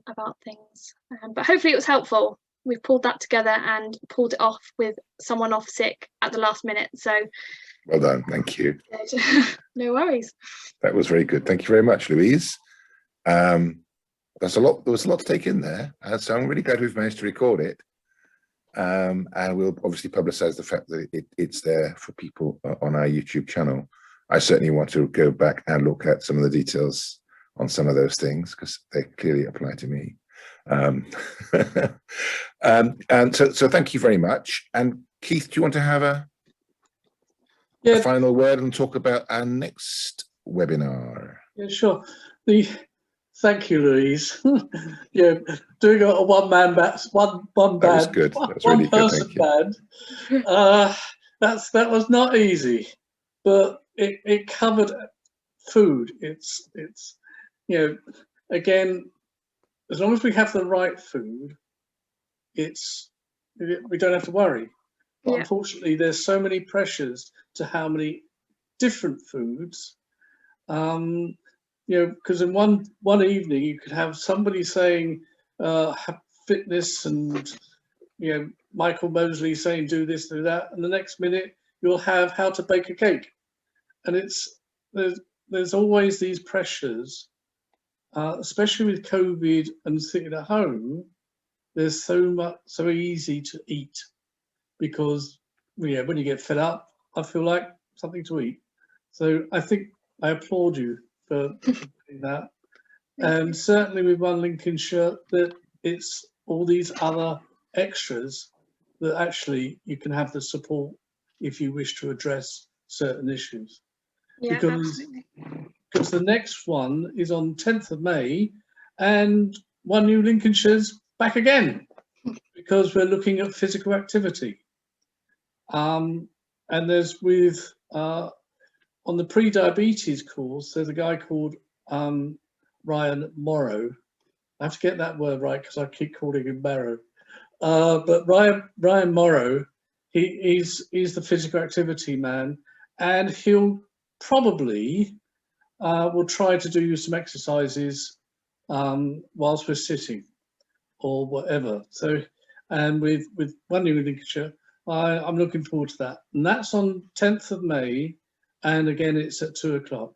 Speaker 2: about things. But hopefully it was helpful. We've pulled that together and pulled it off with someone off sick at the last minute. So
Speaker 1: well done, thank you.
Speaker 2: No worries. That
Speaker 1: was very good. Thank you very much, Louise. That's a lot. There was a lot to take in there, so I'm really glad we've managed to record it. And we'll obviously publicise the fact that it's there for people on our YouTube channel. I certainly want to go back and look at some of the details on some of those things because they clearly apply to me. And so thank you very much. And Keith, do you want to have a final word and talk about our next webinar?
Speaker 3: Yeah, sure. Thank you, Louise. Yeah, doing a one-man band, one band.
Speaker 1: That was good. That was really good. Thank you.
Speaker 3: Band. That was not easy, but it covered food. It's again, as long as we have the right food, we don't have to worry. But unfortunately, there's so many pressures to how many different foods. Because in one evening you could have somebody saying fitness, and Michael Mosley saying do this, do that, and the next minute you'll have how to bake a cake, and there's always these pressures. Especially with COVID and sitting at home, there's so easy to eat because when you get fed up, I feel like something to eat. So I think I applaud you for doing that. And certainly with One Lincolnshire, that it's all these other extras that actually you can have the support if you wish to address certain issues.
Speaker 2: Yeah, absolutely.
Speaker 3: Because the next one is on 10th of May and One New Lincolnshire's back again because we're looking at physical activity. And there's on the pre-diabetes course, there's a guy called Ryan Morrow. I have to get that word right because I keep calling him Barrow. But Ryan Morrow, he's the physical activity man, and he'll probably we'll try to do some exercises whilst we're sitting or whatever. So, and with One New Lincolnshire, I'm looking forward to that. And that's on 10th of May, and again, it's at 2 o'clock.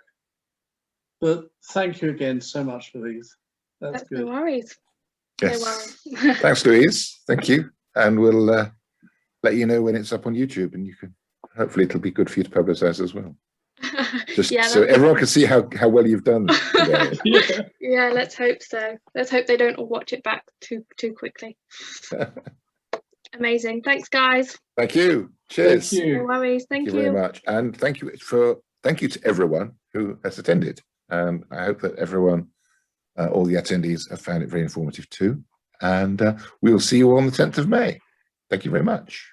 Speaker 3: But thank you again so much, Louise. That's good.
Speaker 2: No worries.
Speaker 1: Yes.
Speaker 2: No worries.
Speaker 1: Thanks, Louise. Thank you. and we'll let you know when it's up on YouTube, and you can, hopefully it'll be good for you to publicize as well. Just
Speaker 2: Yeah,
Speaker 1: so everyone can see how well you've done today.
Speaker 2: Yeah, let's hope so. Let's hope they don't all watch it back too quickly. Amazing. Thanks, guys.
Speaker 1: Thank you. Cheers.
Speaker 3: Thank you.
Speaker 2: No worries. Thank you.
Speaker 1: Very much. And thank you to everyone who has attended. And I hope that everyone, all the attendees, have found it very informative too. And we will see you on the 10th of May. Thank you very much.